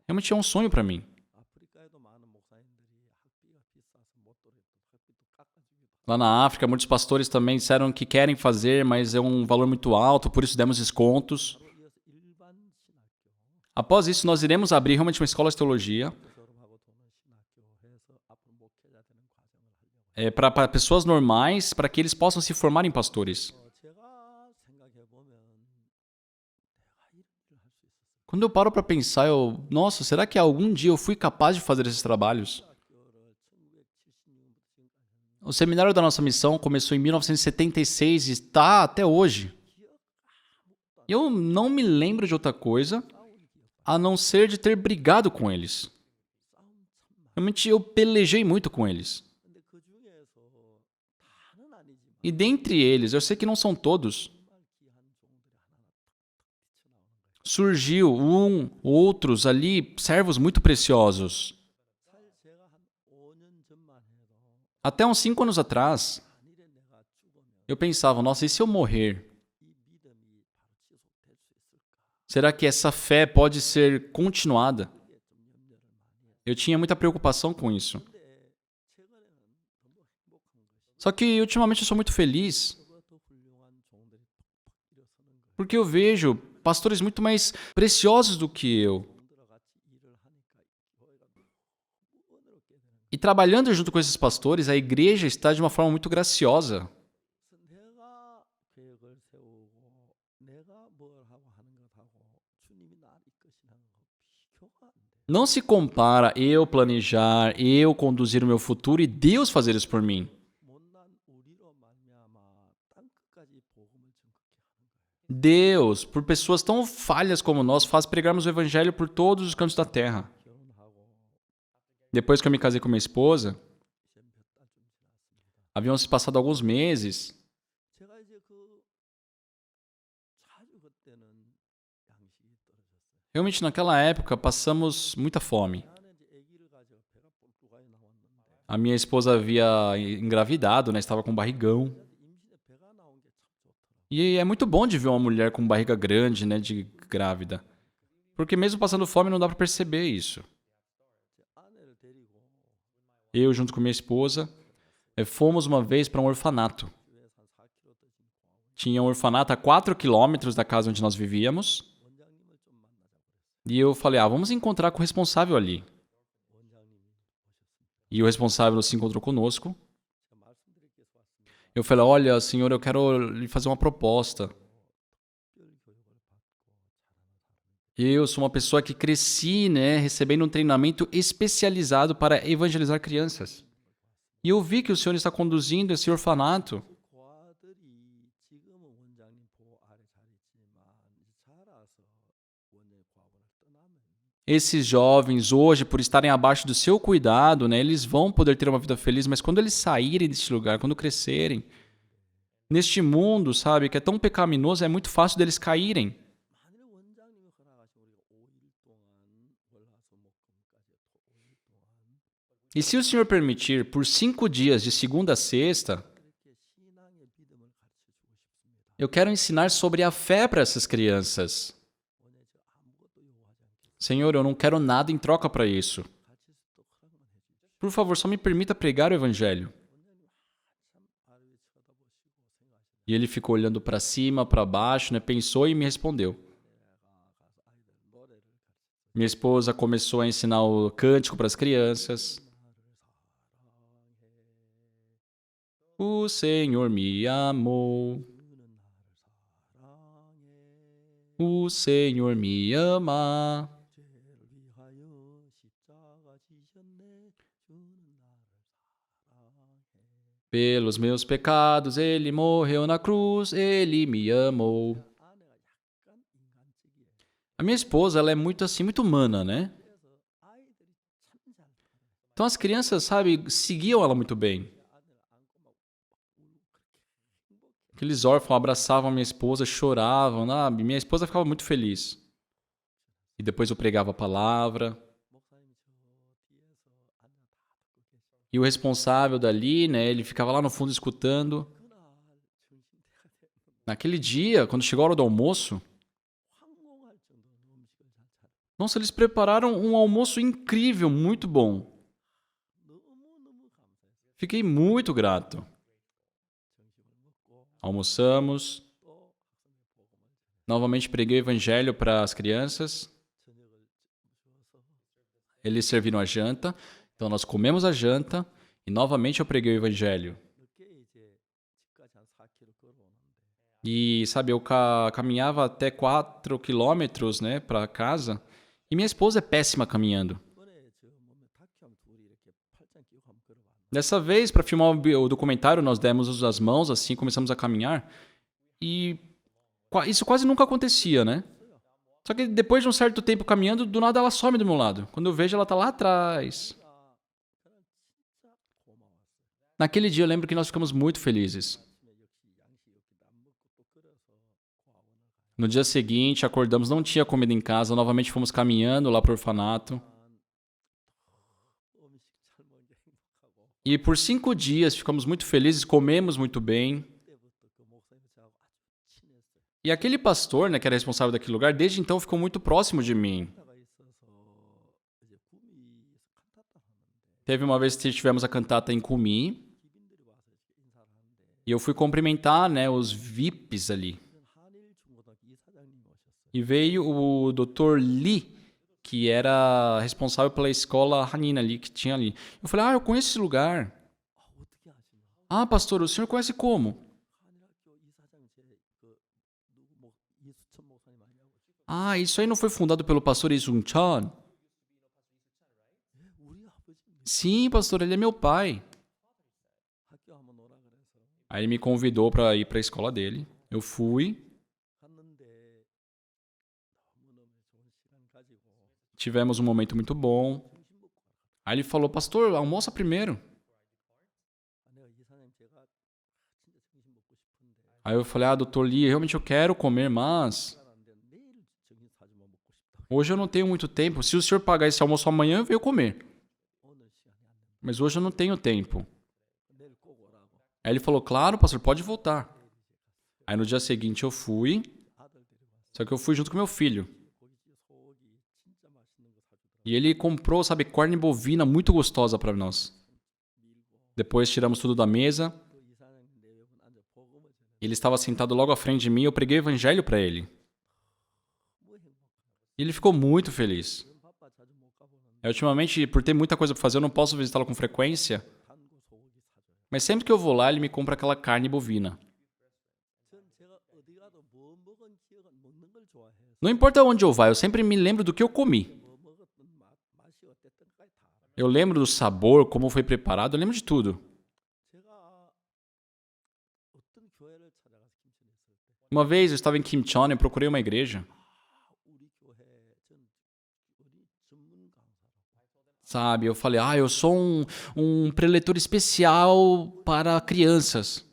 Speaker 1: Realmente é um sonho para mim.
Speaker 2: 아프리카에도 많은 목사님들이 학비 학비가 비싸서 못 돌겠다. 학비도 깎아주기도 하고.
Speaker 1: Lá na África, muitos pastores também disseram que querem fazer, mas é um valor muito alto, por isso demos descontos.
Speaker 2: 바로 이어서 일반 신학교.
Speaker 1: Após isso, nós iremos abrir realmente uma escola de teologia
Speaker 2: 학교 졸업하고 도는 신학교 해서 앞으로 목회자 되는 과정을 하려고.
Speaker 1: para pessoas normais, para que eles possam se formar em pastores.
Speaker 2: 제가 생각해 보면 내가 이런 일을 할 수 있었을까?
Speaker 1: Quando eu paro para pensar, nossa, será que algum dia eu fui capaz de fazer esses trabalhos?
Speaker 2: 학교를 1976년부터 지금까지 했는데
Speaker 1: O seminário da nossa missão começou em 1976 e está até hoje. Eu não me lembro de outra coisa
Speaker 2: 싸운 기억,
Speaker 1: a não ser de ter brigado com eles.
Speaker 2: 싸움 참 많아.
Speaker 1: Realmente eu pelejei muito com eles.
Speaker 2: 근데 그 중에서 다는 아니지만
Speaker 1: E dentre eles, eu sei que não são todos,
Speaker 2: 정말 귀한 종들이 하나하나 탁탁 튀쳐나오는 거예요.
Speaker 1: surgiu outros ali, servos muito preciosos.
Speaker 2: 사실 제가 한 5년 전만 해도
Speaker 1: Até uns 5 anos atrás,
Speaker 2: 만일에 내가 죽으면
Speaker 1: eu pensava, nossa, e se eu morrer?
Speaker 2: 이 믿음이 바로 지속될 수 있을까?
Speaker 1: Será que essa fé pode ser continuada?
Speaker 2: 이게 좀 염려를 많이 했어요.
Speaker 1: Eu tinha muita preocupação com isso.
Speaker 2: 근데 최근에는 너무 행복한 것이
Speaker 1: Só que ultimamente eu sou muito feliz,
Speaker 2: 저보다 더 훌륭한 종들이 톡톡 일어서는 거예요.
Speaker 1: porque eu vejo pastores muito mais preciosos do que eu.
Speaker 2: 종들과 같이 일을 하니까 교회가 너무 은혜롭게 되는 거예요.
Speaker 1: E trabalhando junto com esses pastores, a igreja está de uma forma muito graciosa.
Speaker 2: 그래서 내가 계획을 세우고 내가 뭘 하고 하는 것하고 주님이 나를 이끄시는 거 비교가 안 돼.
Speaker 1: Não se compara eu planejar, eu conduzir o meu futuro e Deus fazer isso por mim.
Speaker 2: 못난 우리로 말미암아 땅 끝까지 복음을 증거케 하는 거예요.
Speaker 1: Deus, por pessoas tão falhas como nós, faz pregarmos o evangelho por todos os cantos da terra.
Speaker 2: 결혼하고
Speaker 1: Depois que eu me casei com minha esposa,
Speaker 2: 이제 몇 달 좀 지났습니다.
Speaker 1: haviam se passado alguns meses.
Speaker 2: 제가 이제 자주 그때는 양식이 떨어졌어요.
Speaker 1: Realmente naquela época passamos muita fome.
Speaker 2: 나는 이제 아기를 가지고 배가 뿔뿔하게 나왔는데
Speaker 1: A minha esposa havia engravidado, né? Estava com barrigão.
Speaker 2: 임신에 배가 나온 게 참 좋더라고요.
Speaker 1: E é muito bom de ver uma mulher com barriga grande, né? De grávida. Porque mesmo passando fome não dá para perceber isso.
Speaker 2: 제 아내를 데리고
Speaker 1: Eu, junto com minha esposa, fomos uma vez para um orfanato.
Speaker 2: 교회에서 한 4km 떠진 공항
Speaker 1: Tinha um orfanato a 4 quilômetros da casa onde nós vivíamos.
Speaker 2: 원장님을 좀 만나자고 그랬어요.
Speaker 1: E eu falei, vamos encontrar com o responsável ali.
Speaker 2: 원장님이 오셨습니다.
Speaker 1: E o responsável se encontrou conosco.
Speaker 2: 제가 말씀드릴 게 있습니다.
Speaker 1: Eu falei, olha, senhor, eu quero lhe fazer uma proposta.
Speaker 2: 특별 교육을 받고 자라는 사람이
Speaker 1: Eu sou uma pessoa que cresci, né, recebendo um treinamento especializado para evangelizar crianças. E eu vi que o senhor está conduzindo esse orfanato.
Speaker 2: 그 고아들이 지금은 원장님 보호 아래 잘 있지만 이제 자라서 원장님 고아원을 떠나면
Speaker 1: Esses jovens, hoje, por estarem abaixo do seu cuidado, né, eles vão poder ter uma vida feliz, mas quando eles saírem desse lugar, quando crescerem, neste mundo, sabe, que é tão pecaminoso, é muito fácil deles caírem.
Speaker 2: 만일 원장님이 허락하시면 우리가 5일 동안 월화수목금까지 5일 동안
Speaker 1: E se o senhor permitir, por 5 dias, de segunda a sexta,
Speaker 2: 그렇게 신앙의 믿음을 가르쳐 주고 싶습니다.
Speaker 1: eu quero ensinar sobre a fé para essas crianças.
Speaker 2: 원래 저 아무것도 요구하지 않겠습니다.
Speaker 1: Senhor, eu não quero nada em troca para isso.
Speaker 2: 같이 또 허락만 해주십시오.
Speaker 1: Por favor, só me permita pregar o evangelho.
Speaker 2: 원장님 한참 아래 쳐다보시고 생각하시네.
Speaker 1: E ele ficou olhando para cima, para baixo, né, pensou e me respondeu.
Speaker 2: 내가 가서 아이들 노래를 가르쳐
Speaker 1: Minha esposa começou a ensinar o cântico para as crianças. O Senhor me amou,
Speaker 2: 주는 나를 사랑해
Speaker 1: o Senhor me ama.
Speaker 2: 죄를 위하여 십자가 지셨네 주는 나를 사랑해
Speaker 1: Pelos meus pecados ele morreu na cruz, ele me amou.
Speaker 2: 아내가 약간 인간적이에요.
Speaker 1: A minha esposa, ela é muito assim, muito humana, né?
Speaker 2: 그래서 아이들이 참 잘 따라요.
Speaker 1: Então as crianças, sabe, seguiam ela muito bem.
Speaker 2: 아내를 안고 막 울고 그렇게 행복해.
Speaker 1: Aqueles órfãos abraçavam a minha esposa, choravam, sabe? Minha esposa ficava muito feliz. E depois eu pregava a palavra.
Speaker 2: 목사님이 저 뒤에서 앉아 다 듣고 계시고
Speaker 1: E o responsável dali, né, ele ficava lá no fundo escutando.
Speaker 2: 그날 중심대가 되는
Speaker 1: Naquele dia, quando chegou a hora do almoço,
Speaker 2: 황공할 정도로 음식을 잘 차려.
Speaker 1: nossa, eles prepararam um almoço incrível, muito bom.
Speaker 2: 너무너무
Speaker 1: Fiquei muito grato. Almoçamos. Novamente preguei o evangelho para as crianças. Eles serviram a janta. Então nós comemos a janta e novamente eu preguei o evangelho. E, sabe, eu caminhava até 4 quilômetros, né, para casa. E minha esposa é péssima caminhando. Dessa vez, para filmar o documentário, nós demos as mãos assim, começamos a caminhar. E isso quase nunca acontecia, né? Só que depois de um certo tempo caminhando, do nada ela some do meu lado. Quando eu vejo, ela tá lá atrás. Naquele dia eu lembro que nós ficamos muito felizes. No dia seguinte, acordamos, não tinha comida em casa, novamente fomos caminhando lá pro orfanato. E por 5 dias ficamos muito felizes, comemos muito bem. E aquele pastor, né, que era responsável daquele lugar, desde então ficou muito próximo de mim. Teve uma vez que tivemos a cantata em Cumi, e eu fui cumprimentar, né, os VIPs ali. E veio o Dr. Lee, que era responsável pela escola Hanina ali, que tinha ali. Eu falei, eu conheço esse lugar. Ah, pastor, o senhor conhece como? Ah, isso aí não foi fundado pelo pastor Isun Chan? Sim, pastor, ele é meu pai. Aí ele me convidou para ir para a escola dele. Eu fui. Tivemos um momento muito bom. Aí ele falou, pastor, almoça primeiro. Aí eu falei, doutor Lee, realmente eu quero comer, mas hoje eu não tenho muito tempo. Se o senhor pagar esse almoço amanhã, eu venho comer. Mas hoje eu não tenho tempo. Aí ele falou, claro, pastor, pode voltar. Aí no dia seguinte eu fui, só que eu fui junto com meu filho. E ele comprou, sabe, carne bovina muito gostosa para nós. Depois tiramos tudo da mesa. Ele estava sentado logo à frente de mim, eu preguei o evangelho para ele. E ele ficou muito feliz. Ultimamente, por ter muita coisa para fazer, eu não posso visitá-lo com frequência. Mas sempre que eu vou lá, ele me compra aquela carne bovina. Não importa onde eu vá, eu sempre me lembro do que eu comi. Eu lembro do sabor, como foi preparado, eu lembro de tudo. Uma vez eu estava em Kimcheon e procurei uma igreja. Sabe, eu falei, eu sou um preletor especial para crianças.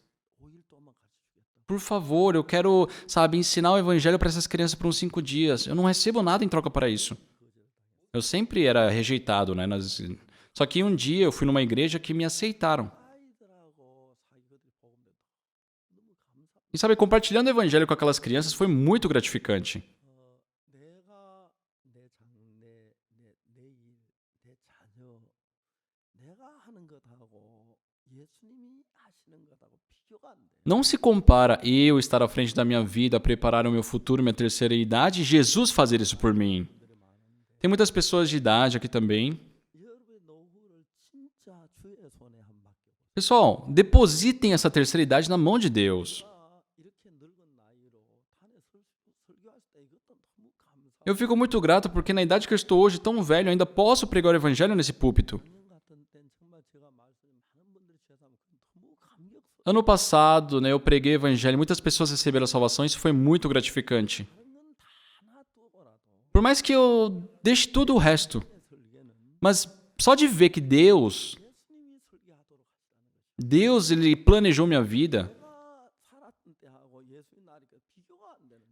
Speaker 1: Por favor, eu quero, sabe, ensinar o evangelho para essas crianças por uns 5 dias. Eu não recebo nada em troca para isso. Eu sempre era rejeitado, né? Só que um dia eu fui numa igreja que me aceitaram. E sabe, compartilhando o evangelho com aquelas crianças foi muito gratificante. Não se compara eu estar à frente da minha vida, preparar o meu futuro, minha terceira idade, e Jesus fazer isso por mim. Tem muitas pessoas de idade aqui também. Pessoal, depositem essa terceira idade na mão de Deus. Eu fico muito grato porque na idade que eu estou hoje, tão velho, ainda posso pregar o evangelho nesse púlpito. Ano passado, eu preguei o evangelho, muitas pessoas receberam a salvação, isso foi muito gratificante. Por mais que eu deixe tudo o resto, mas só de ver que Deus, ele planejou minha vida.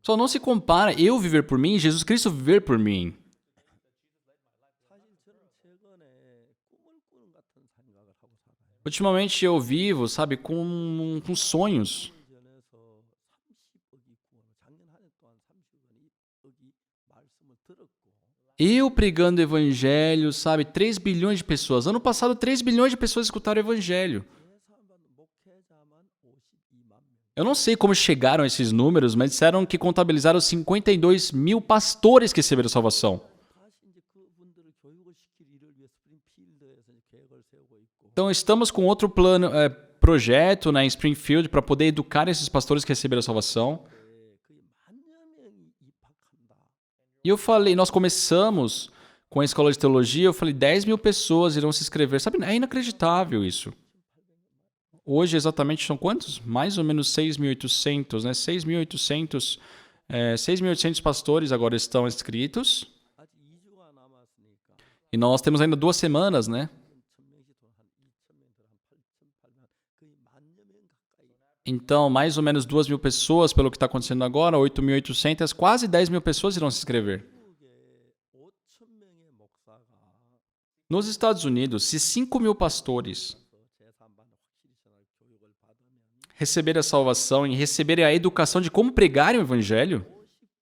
Speaker 1: Só não se compara eu viver por mim e Jesus Cristo viver por mim. Ultimamente eu vivo, sabe, com sonhos. Eu pregando o evangelho, sabe? 3 bilhões de pessoas. Ano passado, 3 bilhões de pessoas escutaram o evangelho.
Speaker 2: 예산받은 목회자만 52만 명.
Speaker 1: Eu não sei como chegaram a esses números, mas disseram que contabilizaram 52 mil pastores que receberam salvação.
Speaker 2: 다시 이제 그분들을 교육을 시킬 일을 위해 스프링필드에서 이제 계획을 세우고 있고.
Speaker 1: Então, estamos com outro plano, projeto, né, em Springfield para poder educar esses pastores que receberam a salvação.
Speaker 2: 거의 10,000 명이 입학한다.
Speaker 1: E eu falei, nós começamos com a escola de teologia, eu falei 10 mil pessoas irão se inscrever. Sabe, é inacreditável isso. Hoje, exatamente, são quantos? Mais ou menos 6.800, né? 6.800 pastores agora estão inscritos.
Speaker 2: 아직 2주가 남았으니까
Speaker 1: E nós temos ainda 2 semanas, né?
Speaker 2: 1,000명씩 한 2,000명, 한 8,800, 거의 10,000명 가까이.
Speaker 1: Então, mais ou menos 2 mil pessoas, pelo que está acontecendo agora, 8.800, quase 10 mil pessoas irão se inscrever.
Speaker 2: 미국에 5,000명의 목사가
Speaker 1: Nos Estados Unidos, se 5 mil pastores
Speaker 2: 제3반 확실히 전할 교육을 받으면
Speaker 1: receberem a salvação e receberem a educação de como pregarem o evangelho,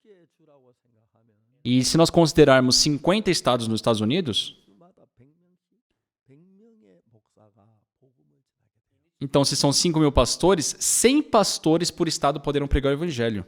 Speaker 2: 50개 주라고 생각하면
Speaker 1: e se nós considerarmos 50 estados nos Estados Unidos,
Speaker 2: 주마다 100명의 목사가 복음을 전하게 돼요.
Speaker 1: então se são 5 mil pastores, 100 pastores por estado poderão pregar o evangelho.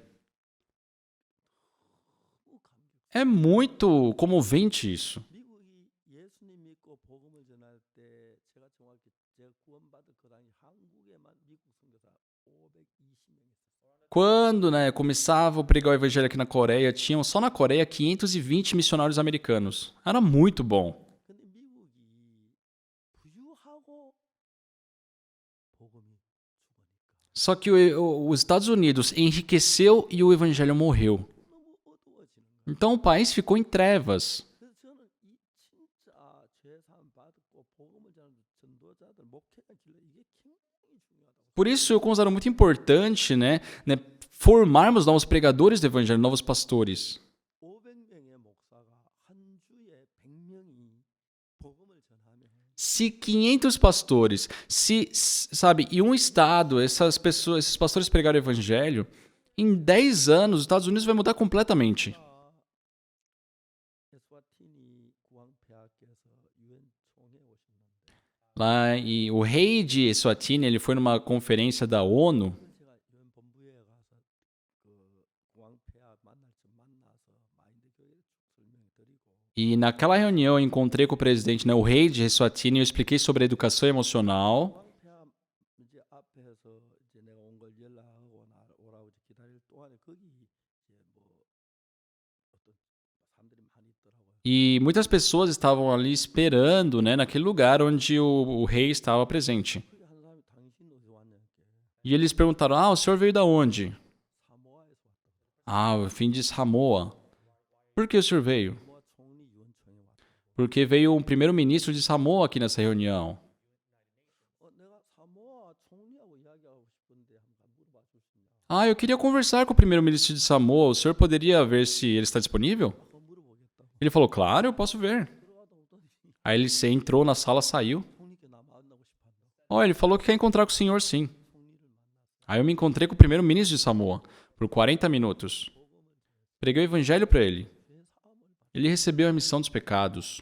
Speaker 1: É muito comovente isso.
Speaker 2: 미국이 예수님 믿고 복음을 전할 때 제가 정확히 제가 구원받은 그 당시 한국에만 미국 선교사 520명 있었어요.
Speaker 1: Quando, né, começava a pregar o evangelho aqui na Coreia, tinham só na Coreia 520 missionários americanos. Era muito bom.
Speaker 2: 근데 미국이 부유하고 복음이 죽으니까
Speaker 1: Só que os Estados Unidos enriqueceu e o evangelho morreu.
Speaker 2: 너무 어두워지는 거예요.
Speaker 1: Então o país ficou em trevas.
Speaker 2: 그래서 저는 이 진짜 죄사함 받고 복음을 전하는 전도자들 목회가 길러 이게 굉장히 중요하다고.
Speaker 1: Por isso eu considero muito importante, né, formarmos novos pregadores do evangelho, novos pastores.
Speaker 2: 500명의 목사가 한 주에 100명이 복음을 전하면
Speaker 1: Se 500 pastores, sabe, em um estado, essas pessoas, esses pastores pregaram o evangelho, em 10 anos os Estados Unidos vai mudar completamente.
Speaker 2: 에스와티니 구왕폐하께서 유엔 총회에 오셨는데
Speaker 1: Lá, e o rei de Eswatini, ele foi numa conferência da ONU,
Speaker 2: 제가 유엔 본부에 가서 그 구왕폐하 만날 때 만나서 마인드 교회 설명드리고
Speaker 1: e naquela reunião eu encontrei com o presidente, né, o rei de Eswatini, e eu expliquei sobre a educação emocional.
Speaker 2: 구왕폐하 이제 앞에서 이제 내가 온 걸 연락하고 오라고 이제 기다릴 동안에 거기 이제 뭐 어떤 사람들이 많이 있더라고요.
Speaker 1: E muitas pessoas estavam ali esperando, né, naquele lugar onde o rei estava presente.
Speaker 2: 거기 한 사람이 당신 어디서 왔냐고
Speaker 1: E eles perguntaram, o senhor veio da onde?
Speaker 2: 사모아에서 왔다.
Speaker 1: Eu vim de Samoa. Por que o senhor veio?
Speaker 2: 사모아 총리 유엔총회 왔다.
Speaker 1: Porque veio um primeiro-ministro de Samoa aqui nessa reunião.
Speaker 2: 내가 사모아 총리하고 이야기하고 싶은데 한번 물어봐 줄 수 있냐?
Speaker 1: Eu queria conversar com o primeiro-ministro de Samoa. O senhor poderia ver se ele está disponível?
Speaker 2: 한번 물어보겠다고.
Speaker 1: Ele falou, claro, eu posso ver.
Speaker 2: 들어가다 오더니
Speaker 1: Aí ele entrou na sala, saiu.
Speaker 2: 총리께 나 만나고 싶었나?
Speaker 1: Ele falou que quer encontrar com o senhor, sim.
Speaker 2: 총리를 만났어.
Speaker 1: Aí eu me encontrei com o primeiro-ministro de Samoa por 40 minutos. Preguei o evangelho para ele.
Speaker 2: 죄 사함을 받.
Speaker 1: Ele recebeu a missão dos pecados.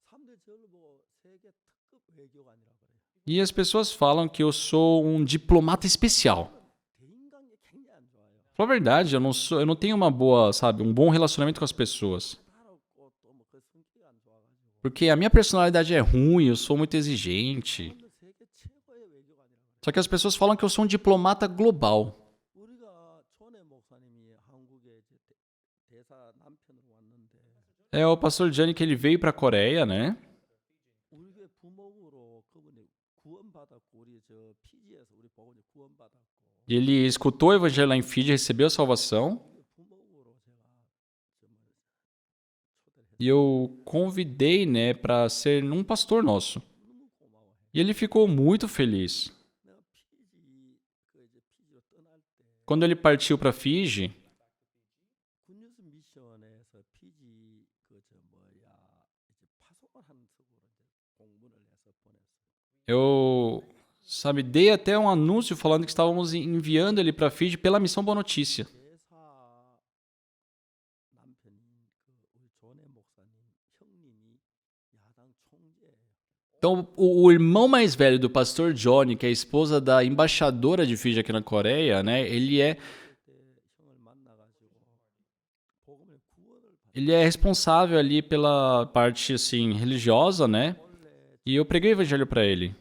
Speaker 2: 사람들이 저를 보고 세계 특급 외교관이라 그래요.
Speaker 1: E as pessoas falam que eu sou um diplomata especial.
Speaker 2: 대인관계 굉장히 안 좋아요.
Speaker 1: Fala a verdade, eu não tenho uma boa, sabe, um bom relacionamento com as pessoas.
Speaker 2: 따라오고 또뭐그 성격이 안 좋아가지고.
Speaker 1: Porque a minha personalidade é ruim, eu sou muito exigente.
Speaker 2: 근데 세계 최고의 외교관이라 그래요.
Speaker 1: Só que as pessoas falam que eu sou um diplomata global.
Speaker 2: 우리가 존의 목사님이 한국에 이제 대사 남편으로 왔는데
Speaker 1: É o pastor Johnny que ele veio para a Coreia, né?
Speaker 2: 우리 교회 부목으로 그분이 구원받았고 우리 저 피지에서 우리 보고 이제 구원받았고
Speaker 1: E ele escutou o evangelho lá em Fiji, recebeu a salvação.
Speaker 2: 우리 부목으로 제가 정말 초대를
Speaker 1: E eu convidei, né, para ser um pastor nosso.
Speaker 2: 너무 고마워해.
Speaker 1: E ele ficou muito feliz.
Speaker 2: 내가 피지로 떠날 때
Speaker 1: Quando ele partiu para Fiji,
Speaker 2: 굿뉴스 미션에서 피지 그저 뭐야 이제 파송을 하는 쪽으로 이제 공문을 해서 보냈어요.
Speaker 1: eu, sabe, dei até um anúncio falando que estávamos enviando ele para Fiji pela missão Boa Notícia.
Speaker 2: 대사 남편이 그 우리 존의 목사님
Speaker 1: Então, o irmão mais velho do pastor Johnny, que é a esposa da embaixadora de Fiji aqui na Coreia, né? Ele é responsável ali pela parte, assim, religiosa, né? E eu preguei o evangelho para ele.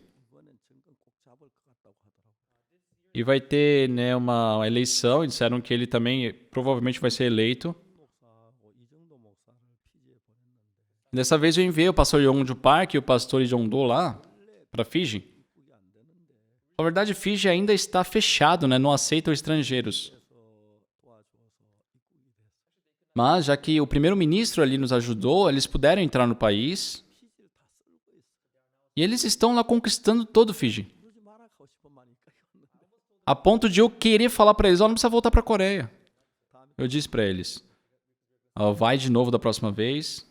Speaker 1: E vai ter, né, uma eleição, e disseram que ele também provavelmente vai ser eleito. Dessa vez eu enviei o pastor Yongju Park e o pastor Jong-do lá, para Fiji. Na verdade, Fiji ainda está fechado, né? Não aceitam estrangeiros. Mas, já que o primeiro-ministro ali nos ajudou, eles puderam entrar no país. E eles estão lá conquistando todo o Fiji. A ponto de eu querer falar para eles, não precisa voltar para a Coreia. Eu disse para eles, vai de novo da próxima vez.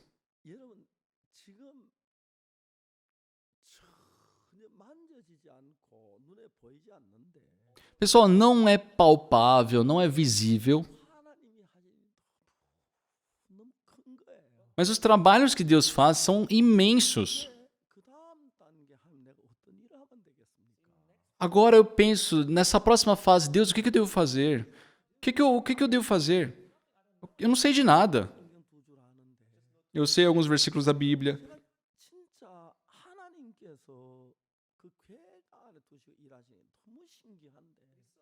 Speaker 1: Pessoal, não é palpável, não é visível. Mas os trabalhos que Deus faz são imensos. Agora eu penso, nessa próxima fase, Deus, o que eu devo fazer? O que eu devo fazer? Eu não sei de nada. Eu sei alguns versículos da Bíblia.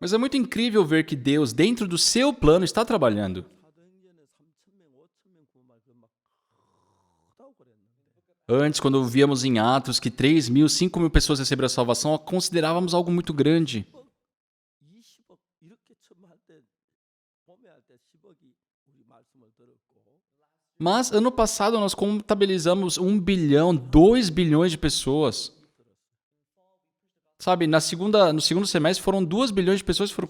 Speaker 1: Mas é muito incrível ver que Deus, dentro do seu plano, está trabalhando. Antes, quando víamos em Atos que 3.000, 5.000 pessoas receberam a salvação, considerávamos algo muito grande. Mas, ano passado, nós contabilizamos 1 bilhão, 2 bilhões de pessoas. Sabe, no segundo semestre foram 2 bilhões de pessoas que foram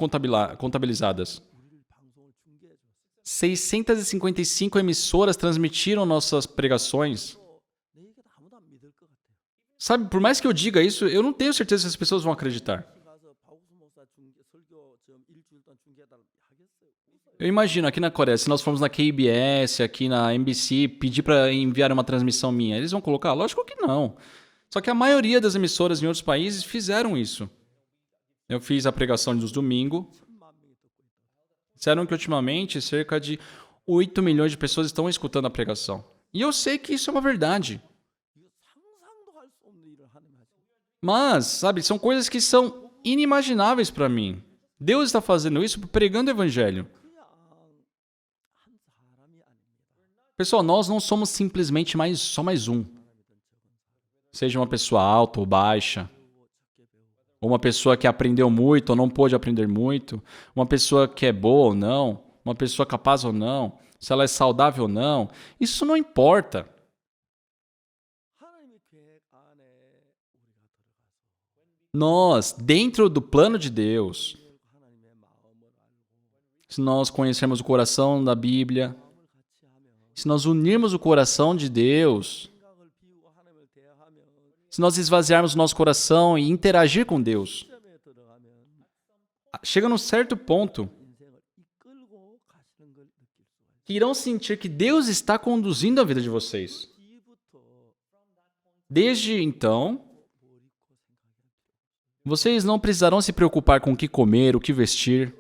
Speaker 1: contabilizadas. 655 emissoras transmitiram nossas pregações. Sabe, por mais que eu diga isso, eu não tenho certeza se as pessoas vão acreditar. Eu imagino, aqui na Coreia, se nós formos na KBS, aqui na MBC, pedir para enviar uma transmissão minha, eles vão colocar? Lógico que não. Só que a maioria das emissoras em outros países fizeram isso. Eu fiz a pregação dos domingos. Disseram que ultimamente cerca de 8 milhões de pessoas estão escutando a pregação. E eu sei que isso é uma verdade. Mas, sabe, são coisas que são inimagináveis para mim. Deus está fazendo isso pregando o evangelho. Pessoal, nós não somos simplesmente só mais um. Seja uma pessoa alta ou baixa, ou uma pessoa que aprendeu muito ou não pôde aprender muito, uma pessoa que é boa ou não, uma pessoa capaz ou não, se ela é saudável ou não, isso não importa. Nós, dentro do plano de Deus, se nós conhecermos o coração da Bíblia, se nós unirmos o coração de Deus, se nós esvaziarmos o nosso coração e interagir com Deus, chega num certo ponto que irão sentir que Deus está conduzindo a vida de vocês. Desde então, vocês não precisarão se preocupar com o que comer, o que vestir.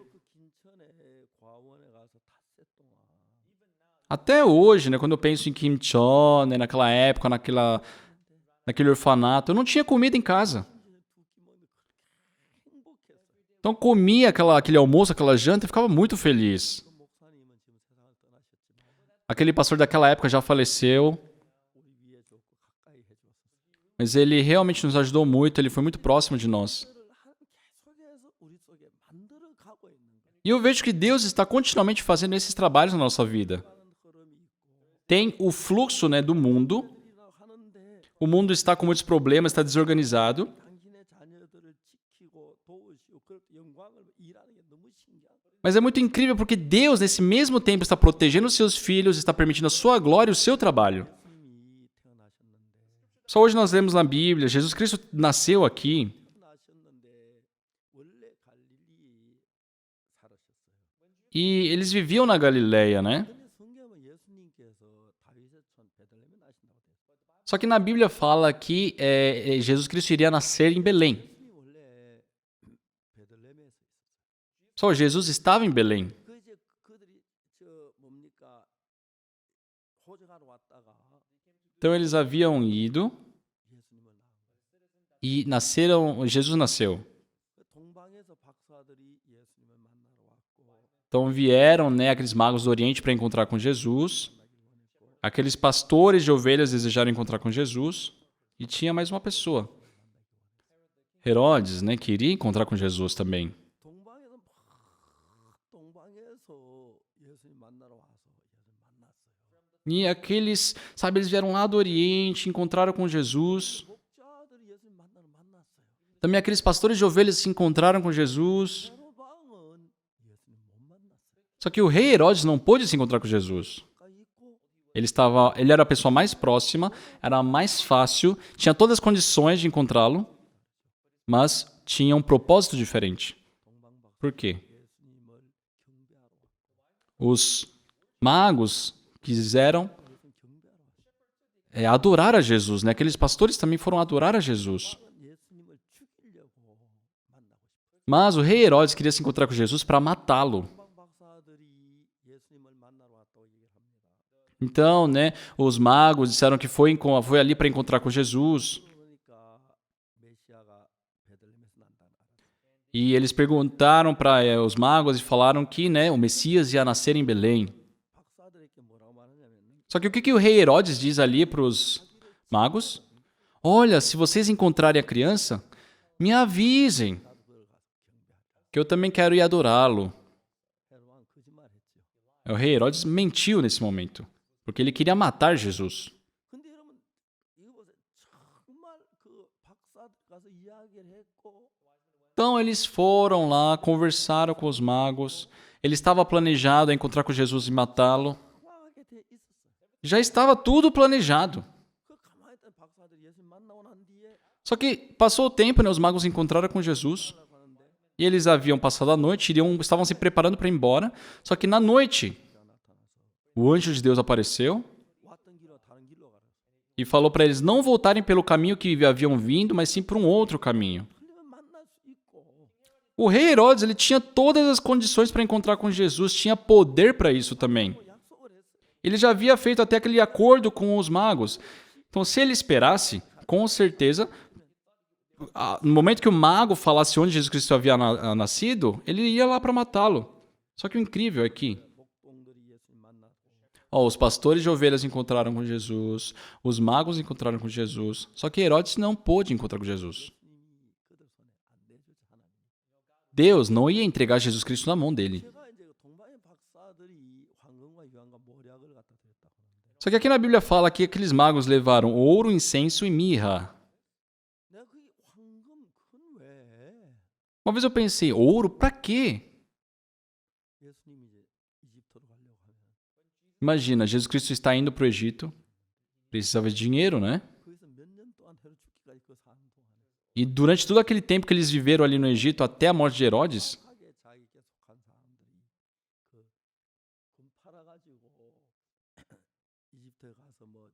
Speaker 1: Até hoje, né, quando eu penso em Kimcheon, né, naquela época, naquele orfanato, eu não tinha comida em casa. Então comia aquele almoço, aquela janta e ficava muito feliz. Aquele pastor daquela época já faleceu. Mas ele realmente nos ajudou muito, ele foi muito próximo de nós. E eu vejo que Deus está continuamente fazendo esses trabalhos na nossa vida. Tem o fluxo, né, do mundo. O mundo está com muitos problemas, está desorganizado. Mas é muito incrível porque Deus, nesse mesmo tempo, está protegendo os seus filhos, está permitindo a sua glória e o seu trabalho. Só hoje nós lemos na Bíblia, Jesus Cristo nasceu aqui. E eles viviam na Galileia, né? Só que na Bíblia fala que Jesus Cristo iria nascer em Belém.
Speaker 2: 예수님이 원래 베들레헴에서 있었어요.
Speaker 1: Só Jesus estava em Belém.
Speaker 2: 그 이제 그들이 뭡니까 호적하러 왔다가
Speaker 1: Então eles haviam ido
Speaker 2: 예수님을 낳은 거예요.
Speaker 1: e nasceram. Jesus nasceu.
Speaker 2: 동방에서 박사들이 예수님을 만나러 왔고
Speaker 1: Então vieram, né, aqueles magos do Oriente para encontrar com Jesus. Aqueles pastores de ovelhas desejaram encontrar com Jesus. E tinha mais uma pessoa. Herodes, né, queria encontrar com Jesus também.
Speaker 2: 동방에서 동방에서 예수님 만나러 와서 예수님 만났어요.
Speaker 1: E aqueles, sabe, eles vieram lá do Oriente, encontraram com Jesus.
Speaker 2: 목자들이 예수님 만났어요.
Speaker 1: Também aqueles pastores de ovelhas se encontraram com Jesus.
Speaker 2: 헤로방은 예수님 못 만났어요.
Speaker 1: Só que o rei Herodes não pôde se encontrar com Jesus.
Speaker 2: 가까이 있고
Speaker 1: Ele era a pessoa mais próxima, era mais fácil, tinha todas as condições de encontrá-lo, mas tinha um propósito diferente.
Speaker 2: 동방 박사
Speaker 1: Por quê?
Speaker 2: 예수님을 경배하러 왔고
Speaker 1: Os magos quiseram
Speaker 2: 예수님 경배하러 왔어요.
Speaker 1: adorar a Jesus, né? Aqueles pastores também foram adorar a Jesus.
Speaker 2: 예수님을 죽이려고 만나고 싶어요.
Speaker 1: Mas o rei Herodes queria se encontrar com Jesus para matá-lo.
Speaker 2: 동방 박사들이 예수님을 만나러 왔다고 얘기를 합니다.
Speaker 1: Então, né, os magos disseram que foi ali para encontrar com Jesus.
Speaker 2: 그러니까 메시아가 베들레헴에서 난다는 알았어요.
Speaker 1: E eles perguntaram para os magos e falaram que, né, o Messias ia nascer em Belém.
Speaker 2: 박사들에게 뭐라고 말하냐면
Speaker 1: Só que o rei Herodes diz ali para os magos? Olha, se vocês encontrarem a criança, me avisem,
Speaker 2: 나도 그걸 가서 경배하라.
Speaker 1: que eu também quero ir adorá-lo.
Speaker 2: 헤로왕 거짓말했죠.
Speaker 1: O rei Herodes mentiu nesse momento, porque ele queria matar Jesus.
Speaker 2: 근데 여러분 이거 보세요. 정말 그 박사들 가서 이야기를 했고
Speaker 1: Então eles foram lá, conversaram com os magos. Ele estava planejado a encontrar com Jesus e matá-lo.
Speaker 2: 확하게 돼 있었어요.
Speaker 1: Já estava tudo planejado.
Speaker 2: 그 가만히 있던 박사들이 예수님 만나고 난 뒤에
Speaker 1: Só que passou o tempo, né, os magos encontraram com Jesus.
Speaker 2: 하려고 하는데
Speaker 1: E eles haviam passado a noite, estavam se preparando para ir embora. Só que na noite,
Speaker 2: 그가 나타나서
Speaker 1: o anjo de Deus apareceu
Speaker 2: 왔던 길로 다른 길로 가라.
Speaker 1: e falou para eles não voltarem pelo caminho que haviam vindo, mas sim por um outro caminho.
Speaker 2: 틀리면 만날 수 있고
Speaker 1: O rei Herodes, ele tinha todas as condições para encontrar com Jesus, tinha poder para isso também.
Speaker 2: 약속을 했어요.
Speaker 1: Ele já havia feito até aquele acordo com os magos. Então, se ele esperasse, com certeza, no momento que o mago falasse onde Jesus Cristo havia nascido, ele ia lá para matá-lo. Só que o incrível é que
Speaker 2: 목동들이 예수님 만나고
Speaker 1: os pastores de ovelhas encontraram com Jesus, os magos encontraram com Jesus, só que Herodes não pôde encontrar com Jesus.
Speaker 2: 예수님이 그들 손에 안 내주지 하나님.
Speaker 1: Deus não ia entregar Jesus Cristo na mão dele.
Speaker 2: 제가 이제 동방의 박사들이 황금과 유황과 모략을 갖다 드렸다고 하는데
Speaker 1: Só que aqui na Bíblia fala que aqueles magos levaram ouro, incenso e mirra.
Speaker 2: 내가 그게 황금 큰 왜?
Speaker 1: Uma vez eu pensei, ouro pra quê?
Speaker 2: 예수님이 이제 이집트로 가려고 하면
Speaker 1: Imagina, Jesus Cristo está indo para o Egito, precisava de dinheiro, né?
Speaker 2: 거기서 몇 년 동안 헤롯 죽기까지 그 사는 동안에
Speaker 1: E durante todo aquele tempo que eles viveram ali no Egito, até a morte de Herodes,
Speaker 2: 하게 자기께 속한 사람들이 금 팔아가지고 이집트에 가서 뭐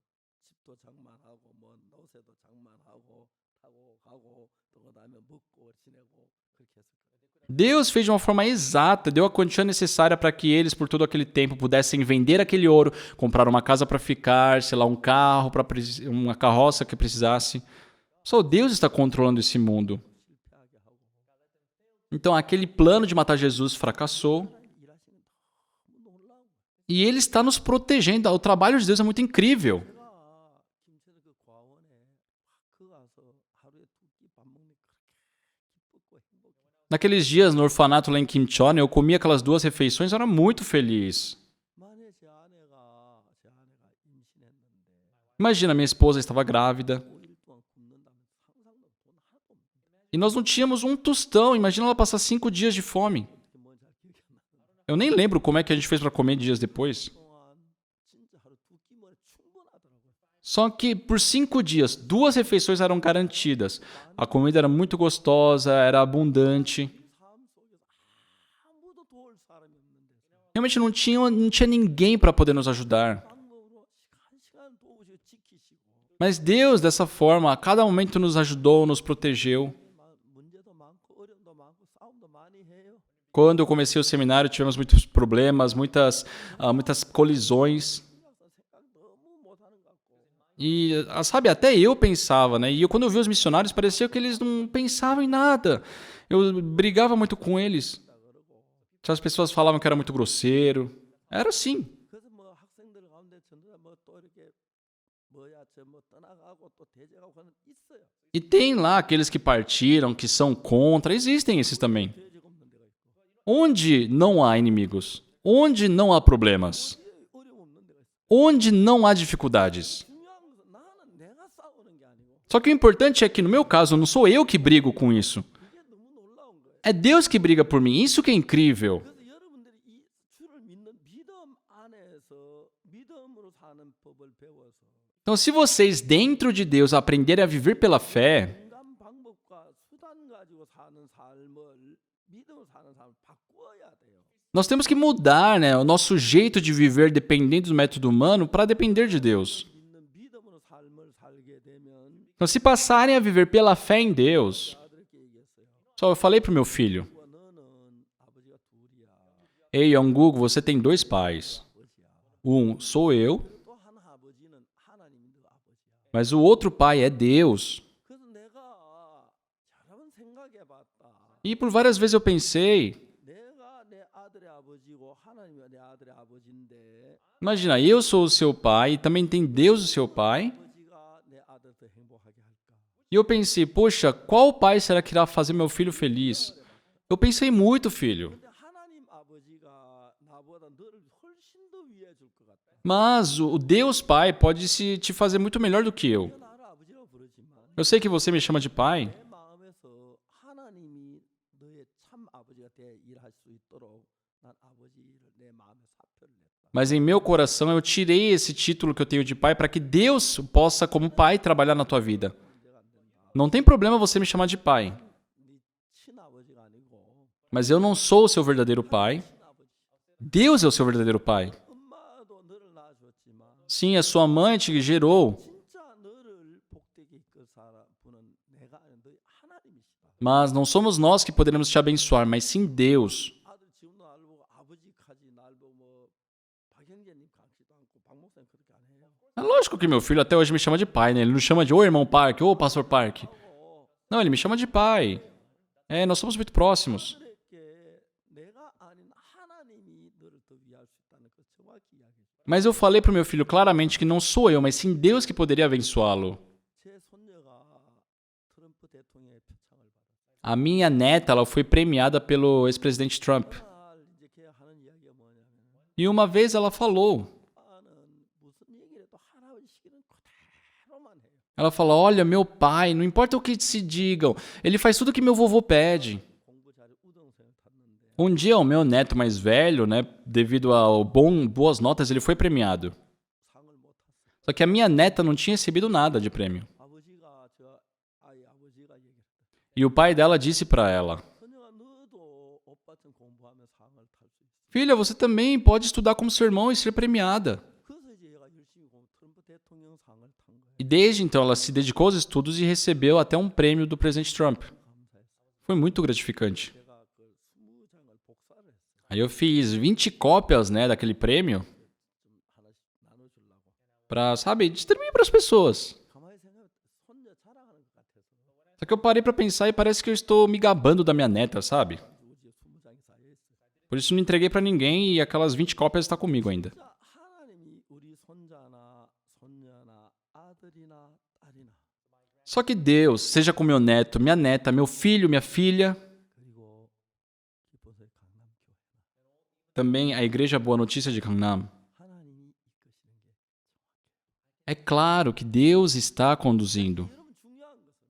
Speaker 2: 집도 장만하고 뭐 노새도 장만하고 타고 가고 또 그다음에 먹고 지내고 그렇게 했을 거예요.
Speaker 1: Deus fez de uma forma exata, deu a quantia necessária para que eles, por todo aquele tempo, pudessem vender aquele ouro, comprar uma casa para ficar, sei lá, um carro, uma carroça que precisasse. Só Deus está controlando esse mundo.
Speaker 2: 실패하게 하고
Speaker 1: Então, aquele plano de matar Jesus fracassou
Speaker 2: 일하시는 너무 놀라운 거예요.
Speaker 1: e Ele está nos protegendo. O trabalho de Deus é muito incrível.
Speaker 2: 제가 김천의 그 과원에 그 가서 하루에 두 끼 밥 먹는 게 그렇게 기뻤고 행복해.
Speaker 1: Naqueles dias no orfanato lá em Kimchon, eu comia aquelas 2 refeições, eu era muito feliz.
Speaker 2: 만에 제 아내가 임신했는데
Speaker 1: Imagina, minha esposa estava grávida
Speaker 2: 5일 동안 굶는다면 상상도 돈 하나도 없는데
Speaker 1: e nós não tínhamos um tostão. Imagina ela passar 5 dias de fome.
Speaker 2: 그게 뭔지 잘 기억이 안 나는데
Speaker 1: Eu nem lembro como é que a gente fez para comer dias depois.
Speaker 2: 동안 진짜 하루 두 끼면 충분하더라고요.
Speaker 1: Só que por 5 dias, 2 refeições eram garantidas. A comida era muito gostosa, era abundante.
Speaker 2: 삶 속에서 아무도 도울 사람이 없는데
Speaker 1: Realmente não tinha ninguém para poder nos ajudar.
Speaker 2: 방법으로 한 시간 도우시고 지키시고
Speaker 1: Mas Deus, dessa forma, a cada momento nos ajudou, nos protegeu.
Speaker 2: 문제도 많고 어려움도 많고 싸움도 많이 해요.
Speaker 1: Quando eu comecei o seminário, tivemos muitos problemas, muitas colisões.
Speaker 2: 생각 너무 못하는 것 같고
Speaker 1: E, sabe, até eu pensava, né? E quando eu vi os missionários, parecia que eles não pensavam em nada. Eu brigava muito com eles. As pessoas falavam que era muito grosseiro. Era assim.
Speaker 2: 그래서 뭐 학생들 가운데 전도자 뭐또 이렇게 뭐야 저뭐 떠나가고 또 대적하고 그는 있어요.
Speaker 1: E tem lá aqueles que partiram, que são contra. Existem esses também.
Speaker 2: 대적 없는 데가 있고
Speaker 1: Onde não há inimigos? Onde não há problemas?
Speaker 2: 어려움 없는 데가 있어.
Speaker 1: Onde não há dificuldades?
Speaker 2: 중요한 것은 나는 내가 싸우는 게 아니고
Speaker 1: Só que o importante é que, no meu caso, não sou eu que brigo com isso.
Speaker 2: 이게 너무 놀라운 거예요.
Speaker 1: É Deus que briga por mim. Isso que é incrível.
Speaker 2: 그래서 여러분들이 이 주를 믿는 믿음 안에서 믿음으로 사는 법을 배워서
Speaker 1: Então, se vocês, dentro de Deus, aprenderem a viver pela fé,
Speaker 2: 인간 방법과 수단 가지고 사는 삶을 믿음으로 사는 삶을 바꿔야 돼요.
Speaker 1: nós temos que mudar, né, o nosso jeito de viver dependendo do método humano para depender de Deus.
Speaker 2: 믿는 믿음으로 삶을 살게 되면
Speaker 1: Então, se passarem a viver pela fé em Deus,
Speaker 2: 아들에게 얘기했어요.
Speaker 1: só eu falei pro meu filho,
Speaker 2: 우와, 너는 아버지가 둘이야.
Speaker 1: ei, Yongguk, você tem dois pais. Um sou eu,
Speaker 2: 또 한 아버지는 하나님이 너 아버지야.
Speaker 1: mas o outro pai é Deus.
Speaker 2: 그래서 내가 여러 번 생각해봤다.
Speaker 1: E por várias vezes eu pensei,
Speaker 2: 내가 내 아들의 아버지고 하나님이 내 아들의 아버지인데
Speaker 1: imagina, eu sou o seu pai e também tem Deus o seu pai.
Speaker 2: 아버지가 내 아들 더 행복하게 할까?
Speaker 1: E eu pensei, poxa, qual pai será que irá fazer meu filho feliz? Eu pensei muito, filho.
Speaker 2: 근데 하나님 아버지가 나보다 너를 훨씬 더 위해 줄 것 같다.
Speaker 1: Mas o Deus Pai pode te fazer muito melhor do que eu.
Speaker 2: 네가 나를 아버지라고 부르지만
Speaker 1: Eu sei que você me chama de pai,
Speaker 2: 내 마음에서 하나님이 너의 참 아버지가 돼 일할 수 있도록 난 아버지를 내 마음에 사표를 냈다.
Speaker 1: mas em meu coração eu tirei esse título que eu tenho de pai para que Deus possa, como pai, trabalhar na tua vida.
Speaker 2: 문제가 안 된다.
Speaker 1: Não tem problema você me chamar de pai,
Speaker 2: 네 친아버지가 아니고
Speaker 1: mas eu não sou o seu verdadeiro pai.
Speaker 2: 친아버지.
Speaker 1: Deus é o seu verdadeiro pai.
Speaker 2: 엄마도 너를 낳아줬지만
Speaker 1: Sim, a sua mãe te gerou,
Speaker 2: 진짜 너를 복되게 이끌 사람 분은 내가 아닌 너희 하나님이시다.
Speaker 1: mas não somos nós que poderemos te abençoar, mas sim Deus.
Speaker 2: 아들 지금 날 보고 아버지까지 날 보고 뭐 박형제님 같지도 않고 박 목사님 그렇게 안 해요.
Speaker 1: É lógico que meu filho até hoje me chama de pai, né? Ele não chama de ô irmão Park, ô pastor Park.
Speaker 2: 하고
Speaker 1: Não, ele me chama de pai. É, nós somos muito próximos.
Speaker 2: 아들에게 내가 아닌 하나님이 너를 더 위할 수 있다는 거 정확히 이야기해.
Speaker 1: Mas eu falei pro meu filho claramente que não sou eu, mas sim Deus que poderia abençoá-lo.
Speaker 2: 제 손녀가 트럼프 대통령의 표창을 받았어요.
Speaker 1: A minha neta, ela foi premiada pelo ex-presidente Trump.
Speaker 2: 그날 이제 걔가 하는 이야기가 뭐냐면
Speaker 1: E uma vez ela falou,
Speaker 2: 아빠는 무슨 얘기를 해도 할아버지 시키는 그대로만 해요.
Speaker 1: ela falou, olha, meu pai, não importa o que se digam, ele faz tudo que meu vovô pede.
Speaker 2: 공부 잘해 우등생을 탔는데
Speaker 1: Um dia o meu neto mais velho, né, devido ao boas notas, ele foi premiado.
Speaker 2: 상을 못 탔어요.
Speaker 1: Só que a minha neta não tinha recebido nada de prêmio.
Speaker 2: 아버지가 저 아이 아버지가 얘기했어요.
Speaker 1: E o pai dela disse pra ela,
Speaker 2: 선영아 너도 오빠처럼 공부하면 상을 탈 수 있어.
Speaker 1: filha, você também pode estudar como seu irmão e ser premiada.
Speaker 2: 그래서 이제 얘가 열심히 트럼프 대통령 상을 탄 거예요.
Speaker 1: E desde então ela se dedicou aos estudos e recebeu até um prêmio do presidente Trump.
Speaker 2: 감사했어요.
Speaker 1: Foi muito gratificante.
Speaker 2: 제가 그 20장을 복사를 했어요.
Speaker 1: Aí eu fiz 20 cópias, né, daquele prêmio
Speaker 2: 좀 하나씩 나눠주려고.
Speaker 1: pra, sabe, distribuir para as pessoas.
Speaker 2: 가만히 생각해 손녀 자랑하는 것 같아서
Speaker 1: Só que eu parei pra pensar e parece que eu estou me gabando da minha neta, sabe?
Speaker 2: 우지에 20장이 쌓여 있어요.
Speaker 1: Por isso não entreguei pra ninguém e aquelas 20 cópias estão comigo ainda.
Speaker 2: 진짜 하나님이 우리 손자나 손녀나 아들이나 딸이나
Speaker 1: Só que Deus, seja com meu neto, minha neta, meu filho, minha filha,
Speaker 2: 그리고 기뻐서의 강남교회
Speaker 1: também a Igreja Boa Notícia de Gangnam.
Speaker 2: 하나님이 이끄시는 게
Speaker 1: É claro que Deus está conduzindo.
Speaker 2: 여러분 중요한 것은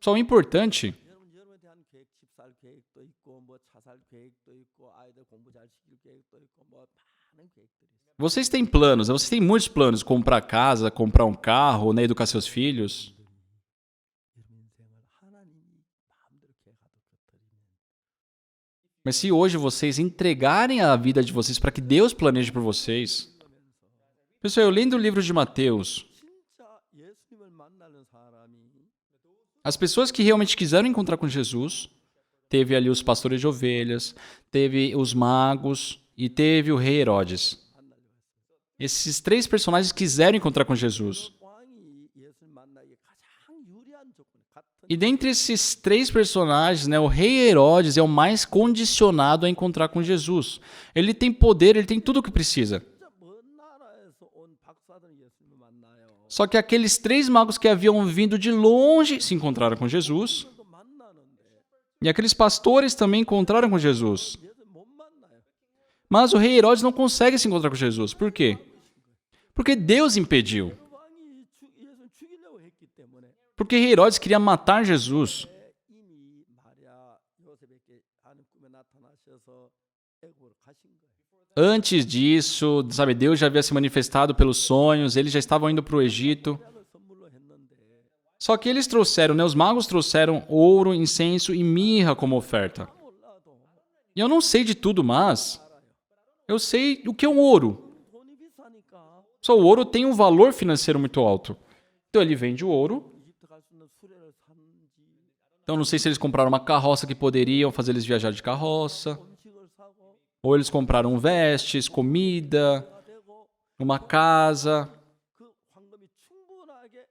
Speaker 1: Só o importante
Speaker 2: 여러분에 대한 계획, 집 살 계획도 있고 뭐 차 살 계획도 있고 아이들 공부 잘 시킬 계획도 있고 뭐 많은 계획들이 있어요.
Speaker 1: vocês têm planos, vocês têm muitos planos, comprar casa, comprar um carro, né, educar seus filhos.
Speaker 2: 여러분 인생을 하나님이 마음대로 계획하도록 드리면
Speaker 1: Mas se hoje vocês entregarem a vida de vocês para que Deus planeje por vocês. Pessoal, eu lendo o livro de Mateus,
Speaker 2: 진짜 예수님을
Speaker 1: As pessoas que realmente quiseram encontrar com Jesus, teve ali os pastores de ovelhas, teve os magos e teve o rei Herodes. Esses 3 personagens quiseram encontrar com Jesus.
Speaker 2: 왕이 예수를 만나기에 가장 유리한 조건, 같은
Speaker 1: E dentre esses 3 personagens, né, o rei Herodes é o mais condicionado a encontrar com Jesus. Ele tem poder, ele tem tudo o que precisa.
Speaker 2: 진짜 먼 나라에서 온 박사들은 예수님을 만나요.
Speaker 1: Só que aqueles 3 magos que haviam vindo de longe se encontraram com Jesus.
Speaker 2: 또 만나는데
Speaker 1: E aqueles pastores também encontraram com Jesus.
Speaker 2: 예수 못 만나요.
Speaker 1: Mas o rei Herodes não consegue se encontrar com Jesus. Por quê? Porque Deus impediu.
Speaker 2: 그 왕이 예수를 죽이려고 했기 때문에
Speaker 1: Porque Herodes queria matar Jesus.
Speaker 2: 이미 마리아 요셉에게 하는 꿈에 나타나셔서 애굽으로 가신 거예요.
Speaker 1: Antes disso, sabe, Deus já havia se manifestado pelos sonhos, eles já estavam indo para o Egito.
Speaker 2: 약을 선물로 했는데
Speaker 1: Só que eles trouxeram, né, os magos trouxeram ouro, incenso e mirra como oferta.
Speaker 2: 몰라도
Speaker 1: E eu não sei de tudo, mas eu sei o que é um ouro.
Speaker 2: 돈이 비싸니까
Speaker 1: Só o ouro tem um valor financeiro muito alto. Então ele vende o ouro.
Speaker 2: 이집트 갈 수 있는 수레를 산지
Speaker 1: Então não sei se eles compraram uma carroça que poderiam fazer eles viajar de carroça.
Speaker 2: 음식을 사고
Speaker 1: Ou eles compraram vestes, comida,
Speaker 2: 가 되고
Speaker 1: uma casa.
Speaker 2: 그 황금이 충분하게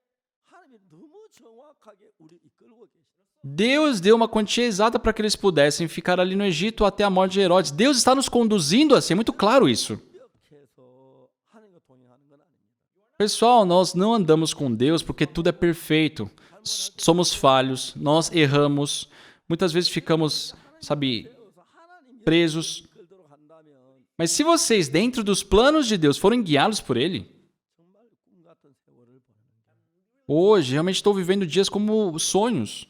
Speaker 2: 하나님이 너무 정확하게 우리 이끌고 계시다.
Speaker 1: Deus deu uma quantia exata para que eles pudessem ficar ali no Egito até a morte de Herodes. Deus está nos conduzindo assim, é muito claro isso.
Speaker 2: 완벽해서 하나님과 동행하는 건 아닙니다.
Speaker 1: Pessoal, nós não andamos com Deus porque tudo é perfeito. Somos falhos, nós erramos, muitas vezes ficamos, sabe,
Speaker 2: 그래서 하나님
Speaker 1: presos.
Speaker 2: 이끌도록 한다면
Speaker 1: Mas se vocês, dentro dos planos de Deus, forem guiados por Ele,
Speaker 2: 정말 꿈 같은 세월을 보내는 게
Speaker 1: hoje realmente estou vivendo dias como sonhos.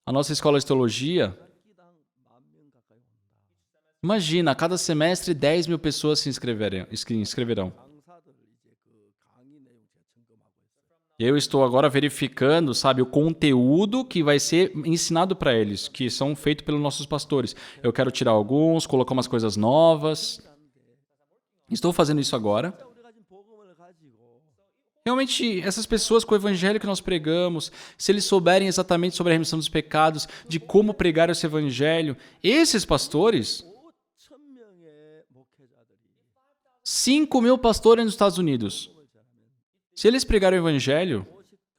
Speaker 1: A nossa escola de teologia,
Speaker 2: 끼당 10,000명 가까이 온다.
Speaker 1: imagina, a cada semestre 10.000 pessoas se inscreverão.
Speaker 2: 강사들 이제 그 강의 내용 제가 점검하고 있어요.
Speaker 1: Eu estou agora verificando, sabe, o conteúdo que vai ser ensinado para eles, que são feitos pelos nossos pastores. Eu quero tirar alguns, colocar umas coisas novas. Estou fazendo isso agora.
Speaker 2: 진짜 우리가 지금 복음을 가지고
Speaker 1: Realmente, essas pessoas com o evangelho que nós pregamos, se eles souberem exatamente sobre a remissão dos pecados, de como pregar esse evangelho, esses pastores,
Speaker 2: 5,000명의 목회자들이
Speaker 1: 5.000 pastores nos Estados Unidos,
Speaker 2: 복음을 전하면
Speaker 1: se eles pregarem o evangelho,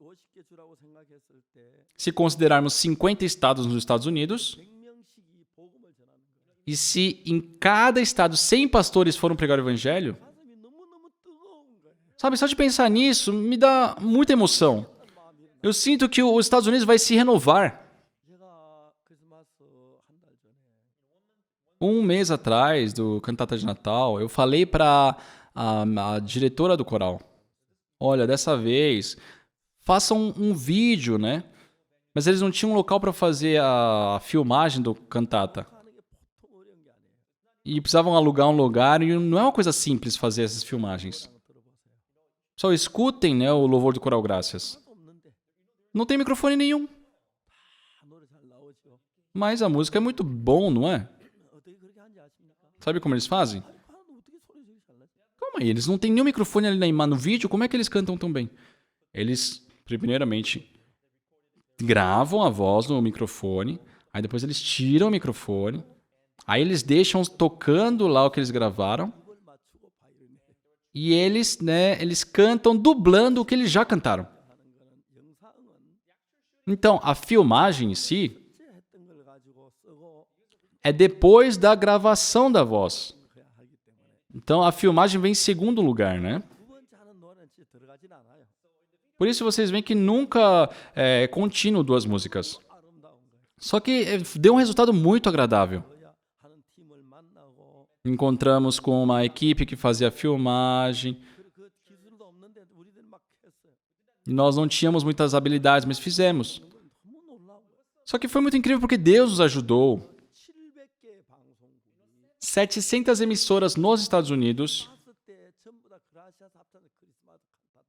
Speaker 2: 50개 주라고 생각했을 때
Speaker 1: se considerarmos 50 estados nos Estados Unidos,
Speaker 2: 100명씩이 복음을 전하는 거예요.
Speaker 1: e se em cada estado 100 pastores foram pregar o evangelho,
Speaker 2: 가슴이 너무너무 뜨거운 거예요.
Speaker 1: sabe, só de pensar nisso me dá muita emoção.
Speaker 2: 마음이
Speaker 1: Eu sinto que os Estados Unidos vai se renovar.
Speaker 2: 제가 크리스마스 한 달 전에
Speaker 1: Um mês atrás do Cantata de Natal, eu falei para a diretora do coral, olha, dessa vez, façam um vídeo, né? Mas eles não tinham um local para fazer a filmagem do Cantata.
Speaker 2: 하는 게 보통 어려운 게 아니에요.
Speaker 1: E precisavam alugar um lugar e não é uma coisa simples fazer essas filmagens.
Speaker 2: 한번 들어보세요.
Speaker 1: Só escutem, né, o louvor do Coral Graças.
Speaker 2: 하나도 없는데
Speaker 1: Não tem microfone nenhum,
Speaker 2: 다 노래 잘 나오죠.
Speaker 1: mas a música é muito bom, não é?
Speaker 2: 어떻게 그렇게 하는지 아십니까?
Speaker 1: Sabe como eles fazem?
Speaker 2: 아니, 하나도 어떻게 소리 저렇게 잘 나지?
Speaker 1: Calma aí, eles não têm nenhum microfone ali no vídeo, como é que eles cantam tão bem? Eles, primeiramente, gravam a voz no microfone, aí depois eles tiram o microfone, aí eles deixam tocando lá o que eles gravaram,
Speaker 2: 이걸 맞추고 바이올린
Speaker 1: e eles, né, eles cantam dublando o que eles já cantaram.
Speaker 2: 하는 거는 영상은
Speaker 1: Então, a filmagem em si
Speaker 2: 실제 했던 걸 가지고 쓰고
Speaker 1: é depois da gravação da voz.
Speaker 2: 해야 하기 때문에
Speaker 1: Então, a filmagem vem em segundo lugar, né?
Speaker 2: 두 번째 하는 노래는 진짜 들어가진 않아요.
Speaker 1: Por isso vocês veem que nunca é contínuo 2 músicas.
Speaker 2: 아름다운 거예요.
Speaker 1: Só que deu um resultado muito agradável.
Speaker 2: 그래야 하는 팀을 만나고
Speaker 1: Encontramos com uma equipe que fazia a filmagem.
Speaker 2: 그 기술도 없는데 우리들이 막 했어요.
Speaker 1: E nós não tínhamos muitas habilidades, mas fizemos.
Speaker 2: 이건 너무 놀라운 거예요.
Speaker 1: Só que foi muito incrível porque Deus nos ajudou.
Speaker 2: 700개의 방송국이
Speaker 1: 700 emissoras nos Estados Unidos,
Speaker 2: 봤을 때 전부 다 그라시아스 합쳐서 크리스마스 칸타타.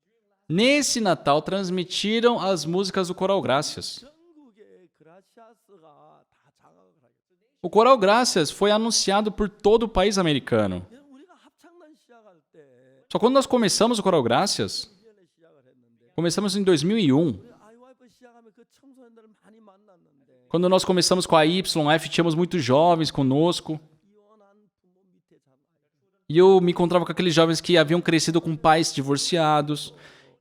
Speaker 1: nesse Natal, transmitiram as músicas do Coral Graças.
Speaker 2: 전국의 그라시아스가 다 장악을 하겠어요.
Speaker 1: O Coral Graças foi anunciado por todo o país americano.
Speaker 2: 우리가 합창단 시작할 때
Speaker 1: Só quando nós começamos o Coral Graças,
Speaker 2: 1년에 시작을 했는데
Speaker 1: começamos em 2001.
Speaker 2: 우리 아이와이프 시작하면 그 많이 만났는데
Speaker 1: Quando nós começamos com a YF, tínhamos muitos jovens conosco.
Speaker 2: 이혼한 부모 밑에 산 아이.
Speaker 1: E eu me encontrava com aqueles jovens que haviam crescido com pais divorciados.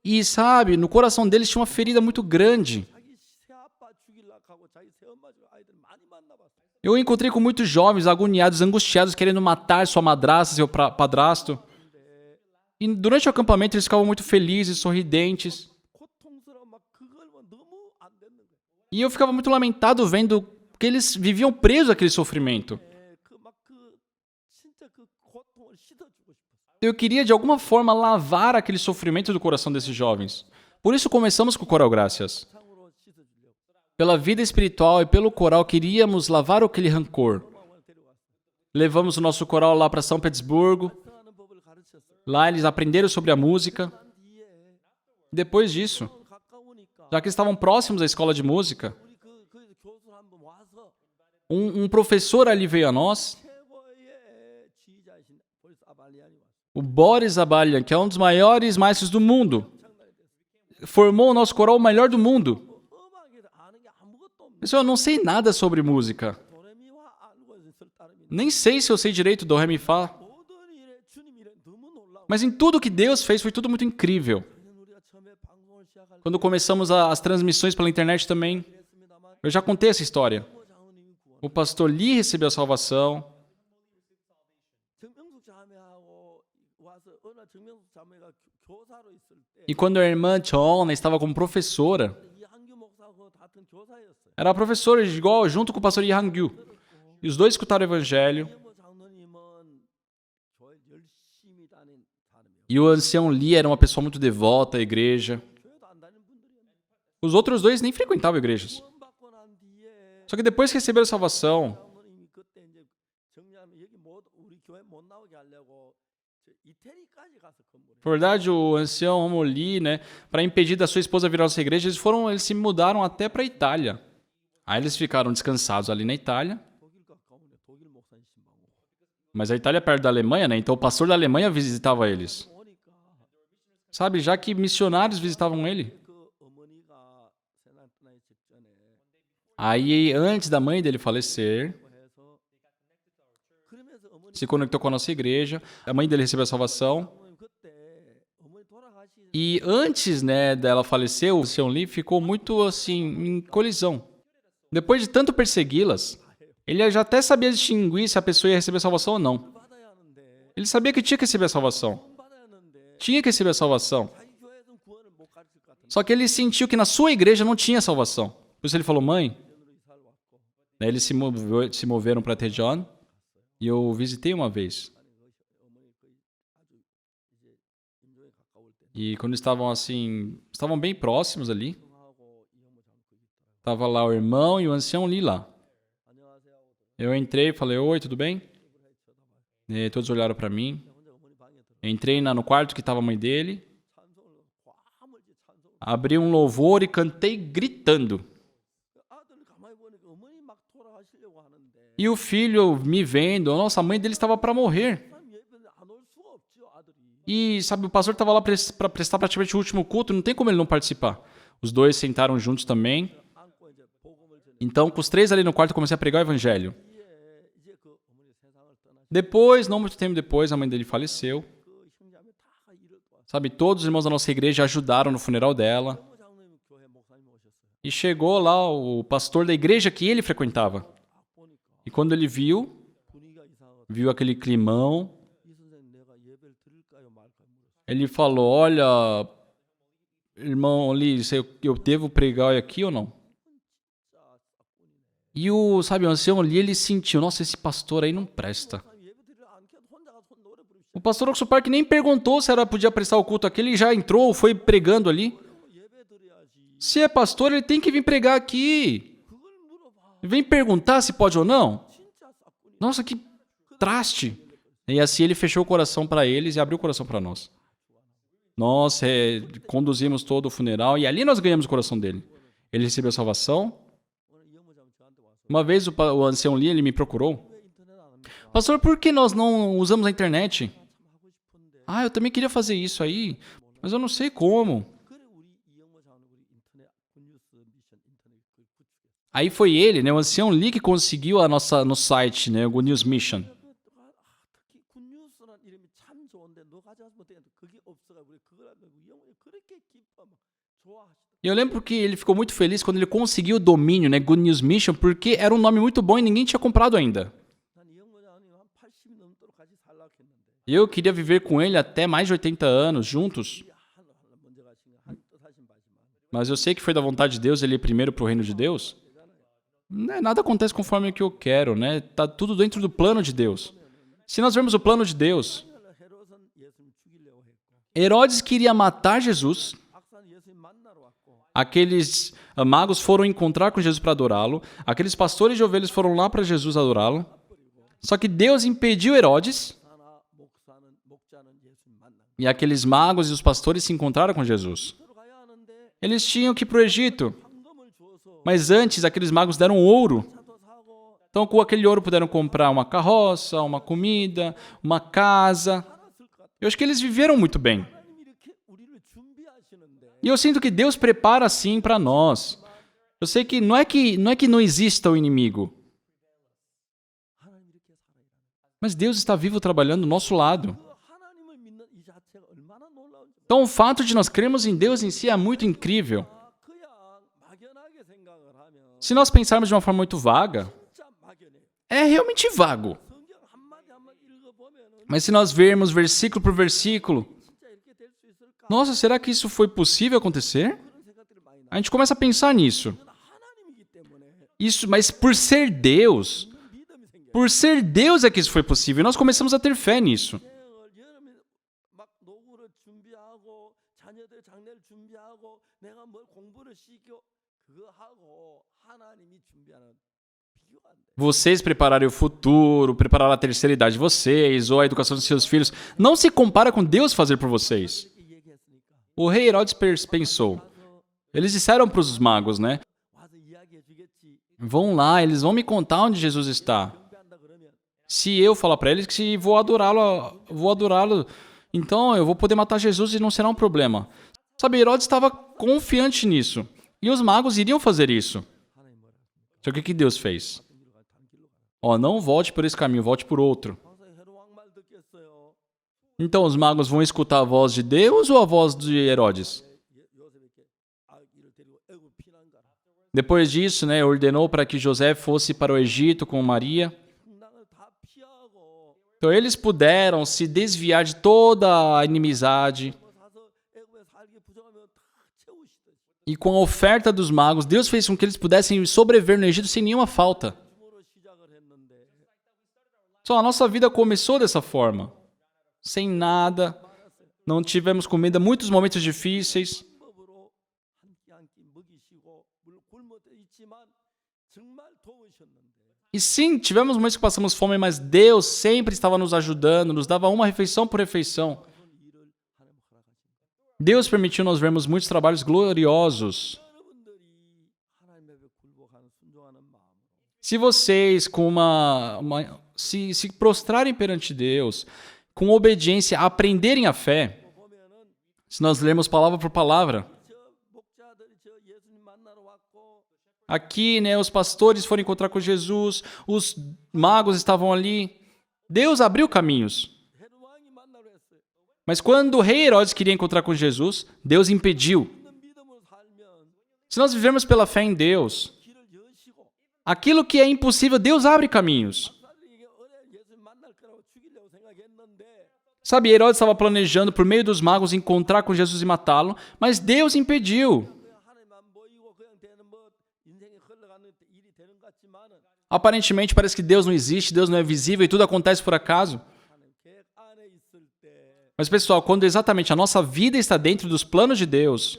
Speaker 1: E, sabe, no coração deles tinha uma ferida muito grande.
Speaker 2: 자기 새아빠 죽이려고 하고 자기 새엄마 죽일 아이들 많이 만나봤어.
Speaker 1: Eu encontrei com muitos jovens agoniados, angustiados, querendo matar sua madrasta, seu padrasto. E durante o acampamento eles ficavam muito felizes, sorridentes.
Speaker 2: 고통스러워 막 그걸 뭐 너무 안 되는 거야.
Speaker 1: E eu ficava muito lamentado vendo que eles viviam presos àquele sofrimento.
Speaker 2: 그막그 진짜 그 고통을 씻어주고 싶었어.
Speaker 1: Eu queria, de alguma forma, lavar aquele sofrimento do coração desses jovens. Por isso começamos com o Coral Gracias.
Speaker 2: 상으로 씻어주려고.
Speaker 1: Pela vida espiritual e pelo coral, queríamos lavar aquele rancor.
Speaker 2: 마음을 데려왔어.
Speaker 1: Levamos o nosso coral lá para São Petersburgo.
Speaker 2: 성하는 법을 가르쳤어.
Speaker 1: Lá eles aprenderam sobre a música.
Speaker 2: 난 뒤에
Speaker 1: Depois disso,
Speaker 2: 가까우니까
Speaker 1: já que estavam próximos à escola de música,
Speaker 2: 우리 그 교수 한번 와서
Speaker 1: um professor ali veio a nós,
Speaker 2: 최고의 지휘자이신 보리스 아발리안이 왔어.
Speaker 1: o Boris Abalian, que é um dos maiores maestros do mundo. Formou o nosso coral o melhor do mundo.
Speaker 2: 음악에 아는 게 아무것도 없는
Speaker 1: Pessoal, eu não sei nada sobre música.
Speaker 2: 도레미와 알고 있을 따름이
Speaker 1: Nem sei se eu sei direito do Ré, Mi, Fá.
Speaker 2: 모든 일에 주님 일에 너무 놀라워.
Speaker 1: Mas em tudo que Deus fez foi tudo muito incrível.
Speaker 2: 그래서 우리가 처음에 방송을 시작할 때
Speaker 1: Quando começamos as transmissões pela internet também,
Speaker 2: 그랬습니다만
Speaker 1: eu já contei essa história.
Speaker 2: 뭐 장로님이 구원.
Speaker 1: O pastor Lee recebeu a salvação.
Speaker 2: 정명숙 자매하고 와서 어느 날 정명숙 자매가 교사로 있을 때
Speaker 1: E quando a irmã Chona estava como professora,
Speaker 2: 이한규 목사하고 같은 교사였어요.
Speaker 1: era professora igual junto com o pastor Lee Hangyu. E os dois escutaram o evangelho.
Speaker 2: 이현모 장로님은 교회 열심히 다닌 사람이에요.
Speaker 1: E o ancião Lee era uma pessoa muito devota à igreja.
Speaker 2: 교회도 안 다니는 분들이었는데
Speaker 1: Os outros dois nem frequentavam igrejas.
Speaker 2: 구원 받고 난 뒤에
Speaker 1: Só que depois que receberam a salvação,
Speaker 2: 장로님이 그때 이제 정리하면 여기 못 우리 교회 못 나오게 하려고 저 이태리까지 가서 건물에
Speaker 1: na verdade, o ancião Romo Lee, né, para impedir da sua esposa vir à nossa igreja, eles se mudaram até para a Itália. Aí eles ficaram descansados ali na Itália.
Speaker 2: 독일 가까운데 독일 목사님 신방고
Speaker 1: Mas a Itália é perto da Alemanha, né? Então o pastor da Alemanha visitava eles.
Speaker 2: 오니까
Speaker 1: Sabe, já que missionários visitavam ele.
Speaker 2: 그 어머니가 세상 떠나기 직전에
Speaker 1: Aí, antes da mãe dele falecer,
Speaker 2: 해서 그러면서 어머니
Speaker 1: se conectou com a nossa igreja. A mãe dele recebeu a salvação.
Speaker 2: 장로님 그때 어머니 돌아가시
Speaker 1: E antes, né, dela falecer, o Sean Lee ficou muito assim, em colisão. Depois de tanto persegui-las, ele já até sabia distinguir se a pessoa ia receber a salvação ou não.
Speaker 2: 받아야 하는데
Speaker 1: Ele sabia que tinha que receber a salvação.
Speaker 2: 구원 받아야 하는데
Speaker 1: Tinha que receber a salvação.
Speaker 2: 자기 교회에서는 구원을 못 가르칠 것 같은데
Speaker 1: Só que ele sentiu que na sua igreja não tinha salvação. Por isso ele falou, mãe,
Speaker 2: 전으로 이사를 왔고
Speaker 1: né, eles se moveram para Tejon e eu visitei uma vez.
Speaker 2: 어머니 거의 아주 이제 임종에 가까울 때
Speaker 1: E quando estavam assim, estavam bem próximos ali,
Speaker 2: 하고 이현모 장로 거기 있더라고요.
Speaker 1: tava lá o irmão e o ancião Lee lá.
Speaker 2: 안녕하세요 하고
Speaker 1: Eu entrei e falei, oi, tudo bem?
Speaker 2: 쳐다봐요.
Speaker 1: E todos olharam para mim.
Speaker 2: 혼자 어머니 방에 들어
Speaker 1: Entrei no quarto que estava a mãe dele,
Speaker 2: 찬송을 과물지 찬송을
Speaker 1: abri um louvor e cantei gritando.
Speaker 2: 아들 가만히 보니까 어머니 막 돌아가시려고 하는데
Speaker 1: E o filho me vendo, nossa, a mãe dele estava para morrer.
Speaker 2: 참 예배는 안 올 수가 없죠 아들이.
Speaker 1: E, sabe, o pastor estava lá para prestar praticamente o último culto, não tem como ele não participar. Os dois sentaram juntos também.
Speaker 2: 안고 이제 복음을 전해.
Speaker 1: Então, com os três ali no quarto, eu comecei a pregar o evangelho.
Speaker 2: 이제 그 어머니 세상을 떠나시.
Speaker 1: Depois, não muito tempo depois, a mãe dele faleceu.
Speaker 2: 그 형제자매 다 이르러 왔어.
Speaker 1: Sabe, todos os irmãos da nossa igreja ajudaram no funeral dela.
Speaker 2: 이현모 장로님 교회 목사님 오셨어요.
Speaker 1: E chegou lá o pastor da igreja que ele frequentava.
Speaker 2: 딱 보니까
Speaker 1: E quando ele viu,
Speaker 2: 분위기가 이상하고
Speaker 1: viu aquele climão,
Speaker 2: 이 선생님 내가 예배를 드릴까요 말까요 물었어요.
Speaker 1: ele falou, olha, irmão Lee, eu devo pregar aqui ou não?
Speaker 2: 자, 싹군이네.
Speaker 1: E sabe, o ancião Lee, ele sentiu, nossa, esse pastor aí não presta.
Speaker 2: 목사님 예배 드리러 않게 혼자 가서 노래 부르십시오.
Speaker 1: O pastor Oxo Park nem perguntou se ela podia prestar o culto aqui, ele já entrou, foi pregando ali.
Speaker 2: 예배 드려야지.
Speaker 1: Se é pastor, ele tem que vir pregar aqui.
Speaker 2: 그걸 물어봐.
Speaker 1: Vem perguntar se pode ou não.
Speaker 2: 진짜 싹군이.
Speaker 1: Nossa, que traste. E assim ele fechou o coração para eles e abriu o coração para nós. Nós conduzimos todo o funeral e ali nós ganhamos o coração dele. Ele recebeu a salvação.
Speaker 2: 오늘 이현모 장로 저한테 와서
Speaker 1: Uma vez o ancião Lee, ele me procurou.
Speaker 2: 왜 인터넷 안 합니까?
Speaker 1: Pastor, por que nós não usamos a internet?
Speaker 2: 참 하고 싶은데.
Speaker 1: Ah, eu também queria fazer isso aí, mas eu não sei como.
Speaker 2: 그래 우리 이영모 장로 우리 인터넷 굿뉴스 미션 인터넷 그
Speaker 1: Aí foi ele, né, o ancião Lee, que conseguiu no site, né, o Good News Mission.
Speaker 2: 특히 굿뉴스라는 이름이 참 좋은데 너 가져가서 못해 그게 없어가 우리 그걸 하면 영혼이 그렇게 기뻐 막 좋아하시더라.
Speaker 1: E eu lembro que ele ficou muito feliz quando ele conseguiu o domínio, né, Good News Mission, porque era um nome muito bom e ninguém tinha comprado ainda.
Speaker 2: 난이 영혼이 한 80 넘도록 같이 살라고 했는데
Speaker 1: E eu queria viver com ele até mais de 80 anos, juntos.
Speaker 2: 한 먼저 가시는 한 뜻하신 바지만
Speaker 1: Mas eu sei que foi da vontade de Deus ele ir primeiro pro reino de Deus. Né, nada acontece conforme o que eu quero, né? Tá tudo dentro do plano de Deus. Se nós vermos o plano de Deus,
Speaker 2: 헤롯은 예수님 죽이려고 했고
Speaker 1: Herodes queria matar Jesus.
Speaker 2: 박사는 예수님 만나러 왔고
Speaker 1: Aqueles magos foram encontrar com Jesus para adorá-lo. Aqueles pastores de ovelhas foram lá para Jesus adorá-lo. Só que Deus impediu Herodes.
Speaker 2: 목자는 예수님 만나.
Speaker 1: E aqueles magos e os pastores se encontraram com Jesus.
Speaker 2: 서로 가야 하는데
Speaker 1: Eles tinham que ir para o Egito.
Speaker 2: 황금을 주어서
Speaker 1: Mas antes, aqueles magos deram ouro.
Speaker 2: 차도 사고
Speaker 1: Então, com aquele ouro, puderam comprar uma carroça, uma comida, uma casa.
Speaker 2: 살았을 것 같아.
Speaker 1: Eu acho que eles viveram muito bem.
Speaker 2: 하나님이 이렇게 우리를 준비하시는데
Speaker 1: E eu sinto que Deus prepara assim para nós. Eu sei que não é que não exista o inimigo,
Speaker 2: 하나님 이렇게 살아야
Speaker 1: mas Deus está vivo trabalhando do nosso lado.
Speaker 2: 그 하나님을 믿는 이 자체가 얼마나 놀라운지.
Speaker 1: Então, o fato de nós crermos em Deus em si é muito incrível.
Speaker 2: 그냥 막연하게 생각을 하면
Speaker 1: Se nós pensarmos de uma forma muito vaga,
Speaker 2: 진짜 막연해.
Speaker 1: é realmente vago.
Speaker 2: 성경 한마디 한마디 읽어보면은
Speaker 1: Mas se nós vermos versículo por versículo,
Speaker 2: 진짜 이렇게 될 수 있을까?
Speaker 1: nossa, será que isso foi possível acontecer?
Speaker 2: 그런 생각들이 많이 나.
Speaker 1: A gente começa a pensar nisso.
Speaker 2: 이건 하나님이기 때문에
Speaker 1: Isso, mas por ser Deus,
Speaker 2: 믿음이 생겨.
Speaker 1: por ser Deus é que isso foi possível. E nós começamos a ter fé nisso.
Speaker 2: 여름에 막 노후를 준비하고 자녀들 장례를 준비하고 내가 뭘 공부를 시켜 그거 하고 하나님이 준비하는 비교가 안 돼.
Speaker 1: Vocês prepararem o futuro, preparar a terceira idade de vocês, ou a educação dos seus filhos, não se compara com Deus fazer por vocês.
Speaker 2: 이렇게 얘기했으니까
Speaker 1: O rei Herodes pensou. Eles disseram para os magos, né?
Speaker 2: 와서 이야기해 주겠지.
Speaker 1: Vão lá, eles vão me contar onde Jesus está.
Speaker 2: 경배한다 그러면
Speaker 1: Se eu falar para eles que se vou adorá-lo, então eu vou poder matar Jesus e não será um problema. Sabe, Herodes estava confiante nisso. E os magos iriam fazer isso.
Speaker 2: 하나님 뭐라 했습니까?
Speaker 1: Só que o que Deus fez?
Speaker 2: 다른 길로 가 다른 길로 가.
Speaker 1: Ó, não volte por esse caminho, volte por outro.
Speaker 2: 항상 헤롯 왕말 듣겠어요.
Speaker 1: Então os magos vão escutar a voz de Deus ou a voz de Herodes?
Speaker 2: 요셉에게 아기를 데리고 애굽 피난 가라.
Speaker 1: Depois disso, né, ordenou para que José fosse para o Egito com Maria.
Speaker 2: 풍랑을 다 피하고
Speaker 1: Então eles puderam se desviar de toda a inimizade.
Speaker 2: 뭐 사서 애굽에 살기 부정하면 다 채우시듯이
Speaker 1: E com a oferta dos magos, Deus fez com que eles pudessem sobreviver no Egito sem nenhuma falta.
Speaker 2: 줌으로 시작을 했는데
Speaker 1: Só a nossa vida começou dessa forma. Sem nada, não tivemos comida, muitos momentos difíceis.
Speaker 2: 방법으로 한 끼 한 끼 먹이시고 물론 굶어 있지만 정말 도우셨는데
Speaker 1: E sim, tivemos momentos que passamos fome, mas Deus sempre estava nos ajudando, nos dava uma refeição por refeição.
Speaker 2: 무슨 일을 하나님 허락하십니까?
Speaker 1: Deus permitiu nós vermos muitos trabalhos gloriosos.
Speaker 2: 여러분들이 하나님 앞에 굴복하는 순종하는 마음으로
Speaker 1: Se vocês se prostrarem perante Deus, com obediência, aprenderem a fé,
Speaker 2: 보면은
Speaker 1: se nós lermos palavra por palavra,
Speaker 2: 저 목자들이 저 예수님 만나러 왔고
Speaker 1: aqui, né, os pastores foram encontrar com Jesus, os magos estavam ali, Deus abriu caminhos.
Speaker 2: 헤롯 왕이 만나러 했어요.
Speaker 1: Mas quando o rei Herodes queria encontrar com Jesus, Deus impediu.
Speaker 2: 있는 믿음으로 살면
Speaker 1: Se nós vivemos pela fé em Deus,
Speaker 2: 길을 여시고
Speaker 1: aquilo que é impossível, Deus abre caminhos.
Speaker 2: 사람들이 이게 예수님 만날 거라고 죽이려고 생각했는데
Speaker 1: Sabe, Herodes estava planejando, por meio dos magos, encontrar com Jesus e matá-lo, mas Deus impediu.
Speaker 2: 그냥 하나님 안 보이고 그냥 되는 뭐 인생이 흘러가는 일이 되는 것 같지만은
Speaker 1: Aparentemente parece que Deus não existe, Deus não é visível e tudo acontece por acaso.
Speaker 2: 하나님 계획 안에 있을 때
Speaker 1: Mas pessoal, quando exatamente a nossa vida está dentro dos planos de Deus,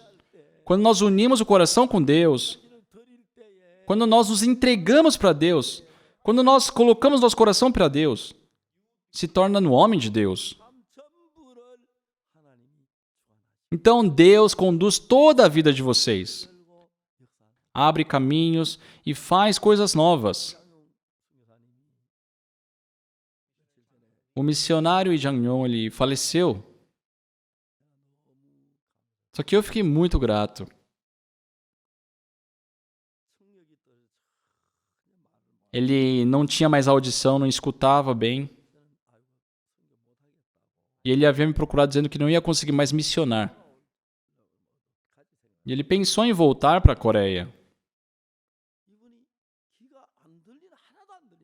Speaker 1: quando nós unimos o coração com Deus,
Speaker 2: 길을 드릴 때에
Speaker 1: quando nós nos entregamos para Deus, quando nós colocamos nosso coração para Deus, se torna no homem de Deus.
Speaker 2: 삶 전부를 하나님이 주관하시고
Speaker 1: Então Deus conduz toda a vida de vocês,
Speaker 2: 열고 역사하는
Speaker 1: abre caminhos e faz coisas novas.
Speaker 2: 장용 선교사님이
Speaker 1: O missionário Lee Jang-yong, ele faleceu. Só que eu fiquei muito grato.
Speaker 2: 청력이
Speaker 1: Ele não tinha mais audição, não escutava bem. E ele havia me procurado dizendo que não ia conseguir mais missionar. E ele pensou em voltar para a Coreia.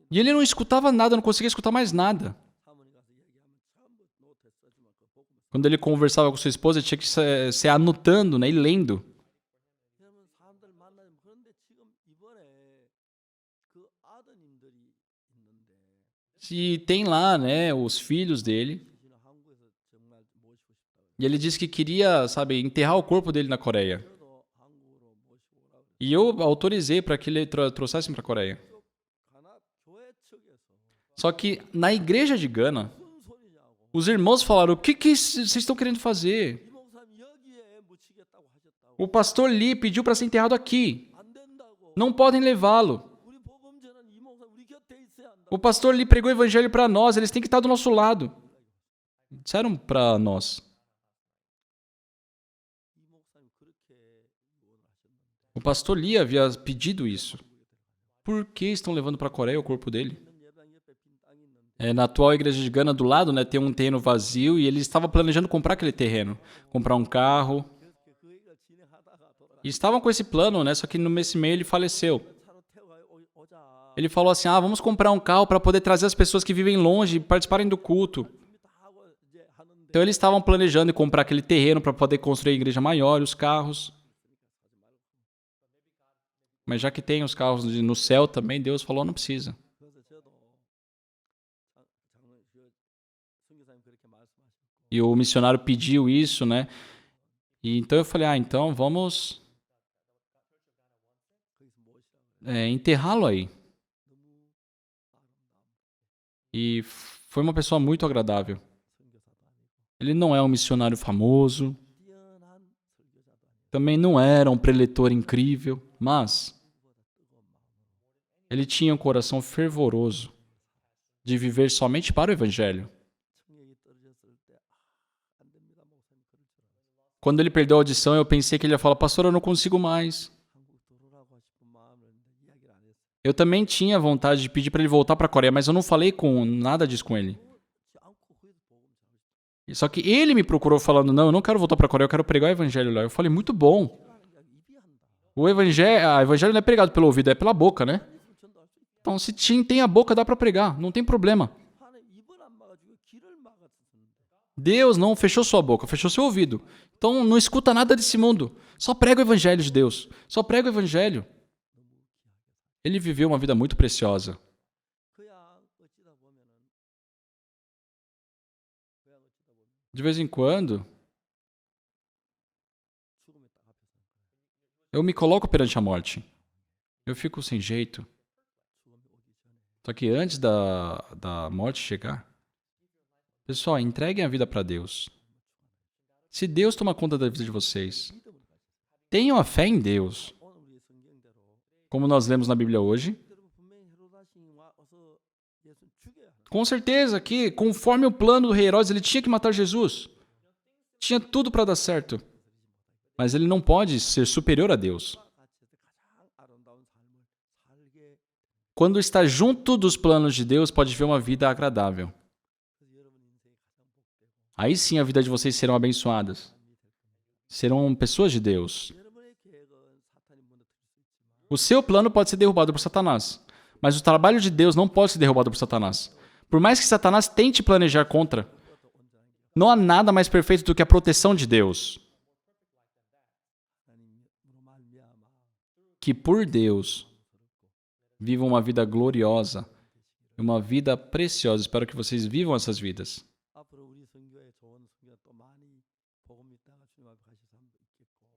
Speaker 1: E ele não escutava nada, não conseguia escutar mais nada. Quando ele conversava com sua esposa, ele tinha que ser anotando, né, e lendo. E tem lá, né, os filhos dele. E ele disse que queria, sabe, enterrar o corpo dele na Coreia. E eu autorizei para que ele trouxessem para a Coreia. Só que na igreja de Gana, os irmãos falaram: o que vocês estão querendo fazer? O pastor Lee pediu para ser enterrado aqui. Não podem levá-lo. O pastor Lee pregou o evangelho para nós, eles têm que estar do nosso lado. Disseram para nós. O pastor Lee havia pedido isso. Por que estão levando para a Coreia o corpo dele? Na atual igreja de Gana, do lado, né, tem um terreno vazio e ele estava planejando comprar aquele terreno. Comprar um carro. E estavam com esse plano, né, só que nesse meio ele faleceu. Ele falou assim: vamos comprar um carro para poder trazer as pessoas que vivem longe e participarem do culto. Então eles estavam planejando em comprar aquele terreno para poder construir a igreja maior e os carros. Mas já que tem os carros no céu também, Deus falou: não precisa. E o missionário pediu isso, né? E então eu falei: então vamos enterrá-lo aí. E foi uma pessoa muito agradável. Ele não é um missionário famoso. Também não era um preletor incrível, mas ele tinha um coração fervoroso de viver somente para o evangelho. Quando ele perdeu a audição, eu pensei que ele ia falar: pastor, eu não consigo mais. Eu também tinha vontade de pedir para ele voltar para a Coreia, mas eu não falei nada disso com ele. Só que ele me procurou falando: não, eu não quero voltar para a Coreia, eu quero pregar o evangelho lá. Eu falei: muito bom. O evangelho não é pregado pelo ouvido, é pela boca, né? Então, se tem a boca, dá para pregar, não tem problema. Deus não fechou sua boca, fechou seu ouvido. Então, não escuta nada desse mundo. Só prega o evangelho de Deus. Só prega o evangelho. Ele viveu uma vida muito preciosa. De vez em quando, eu me coloco perante a morte. Eu fico sem jeito. Só que antes da morte chegar, pessoal, entreguem a vida para Deus. Se Deus toma conta da vida de vocês, tenham a fé em Deus. Como nós lemos na Bíblia hoje. Com certeza que, conforme o plano do rei Herodes, ele tinha que matar Jesus. Tinha tudo para dar certo. Mas ele não pode ser superior a Deus. Quando está junto dos planos de Deus, pode viver uma vida agradável. Aí sim a vida de vocês serão abençoadas. Serão pessoas de Deus. O seu plano pode ser derrubado por Satanás. Mas o trabalho de Deus não pode ser derrubado por Satanás. Por mais que Satanás tente planejar contra, não há nada mais perfeito do que a proteção de Deus. Que por Deus vivam uma vida gloriosa, uma vida preciosa. Espero que vocês vivam essas vidas.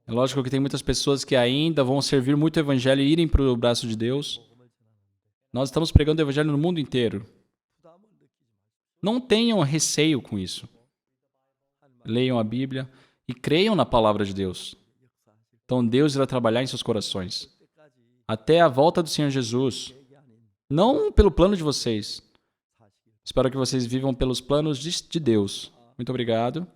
Speaker 1: É lógico que tem muitas pessoas que ainda vão servir muito o evangelho e irem para o braço de Deus. Nós estamos pregando o evangelho no mundo inteiro. Não tenham receio com isso. Leiam a Bíblia e creiam na palavra de Deus. Então Deus irá trabalhar em seus corações. Até a volta do Senhor Jesus. Não pelo plano de vocês. Espero que vocês vivam pelos planos de Deus. Muito obrigado.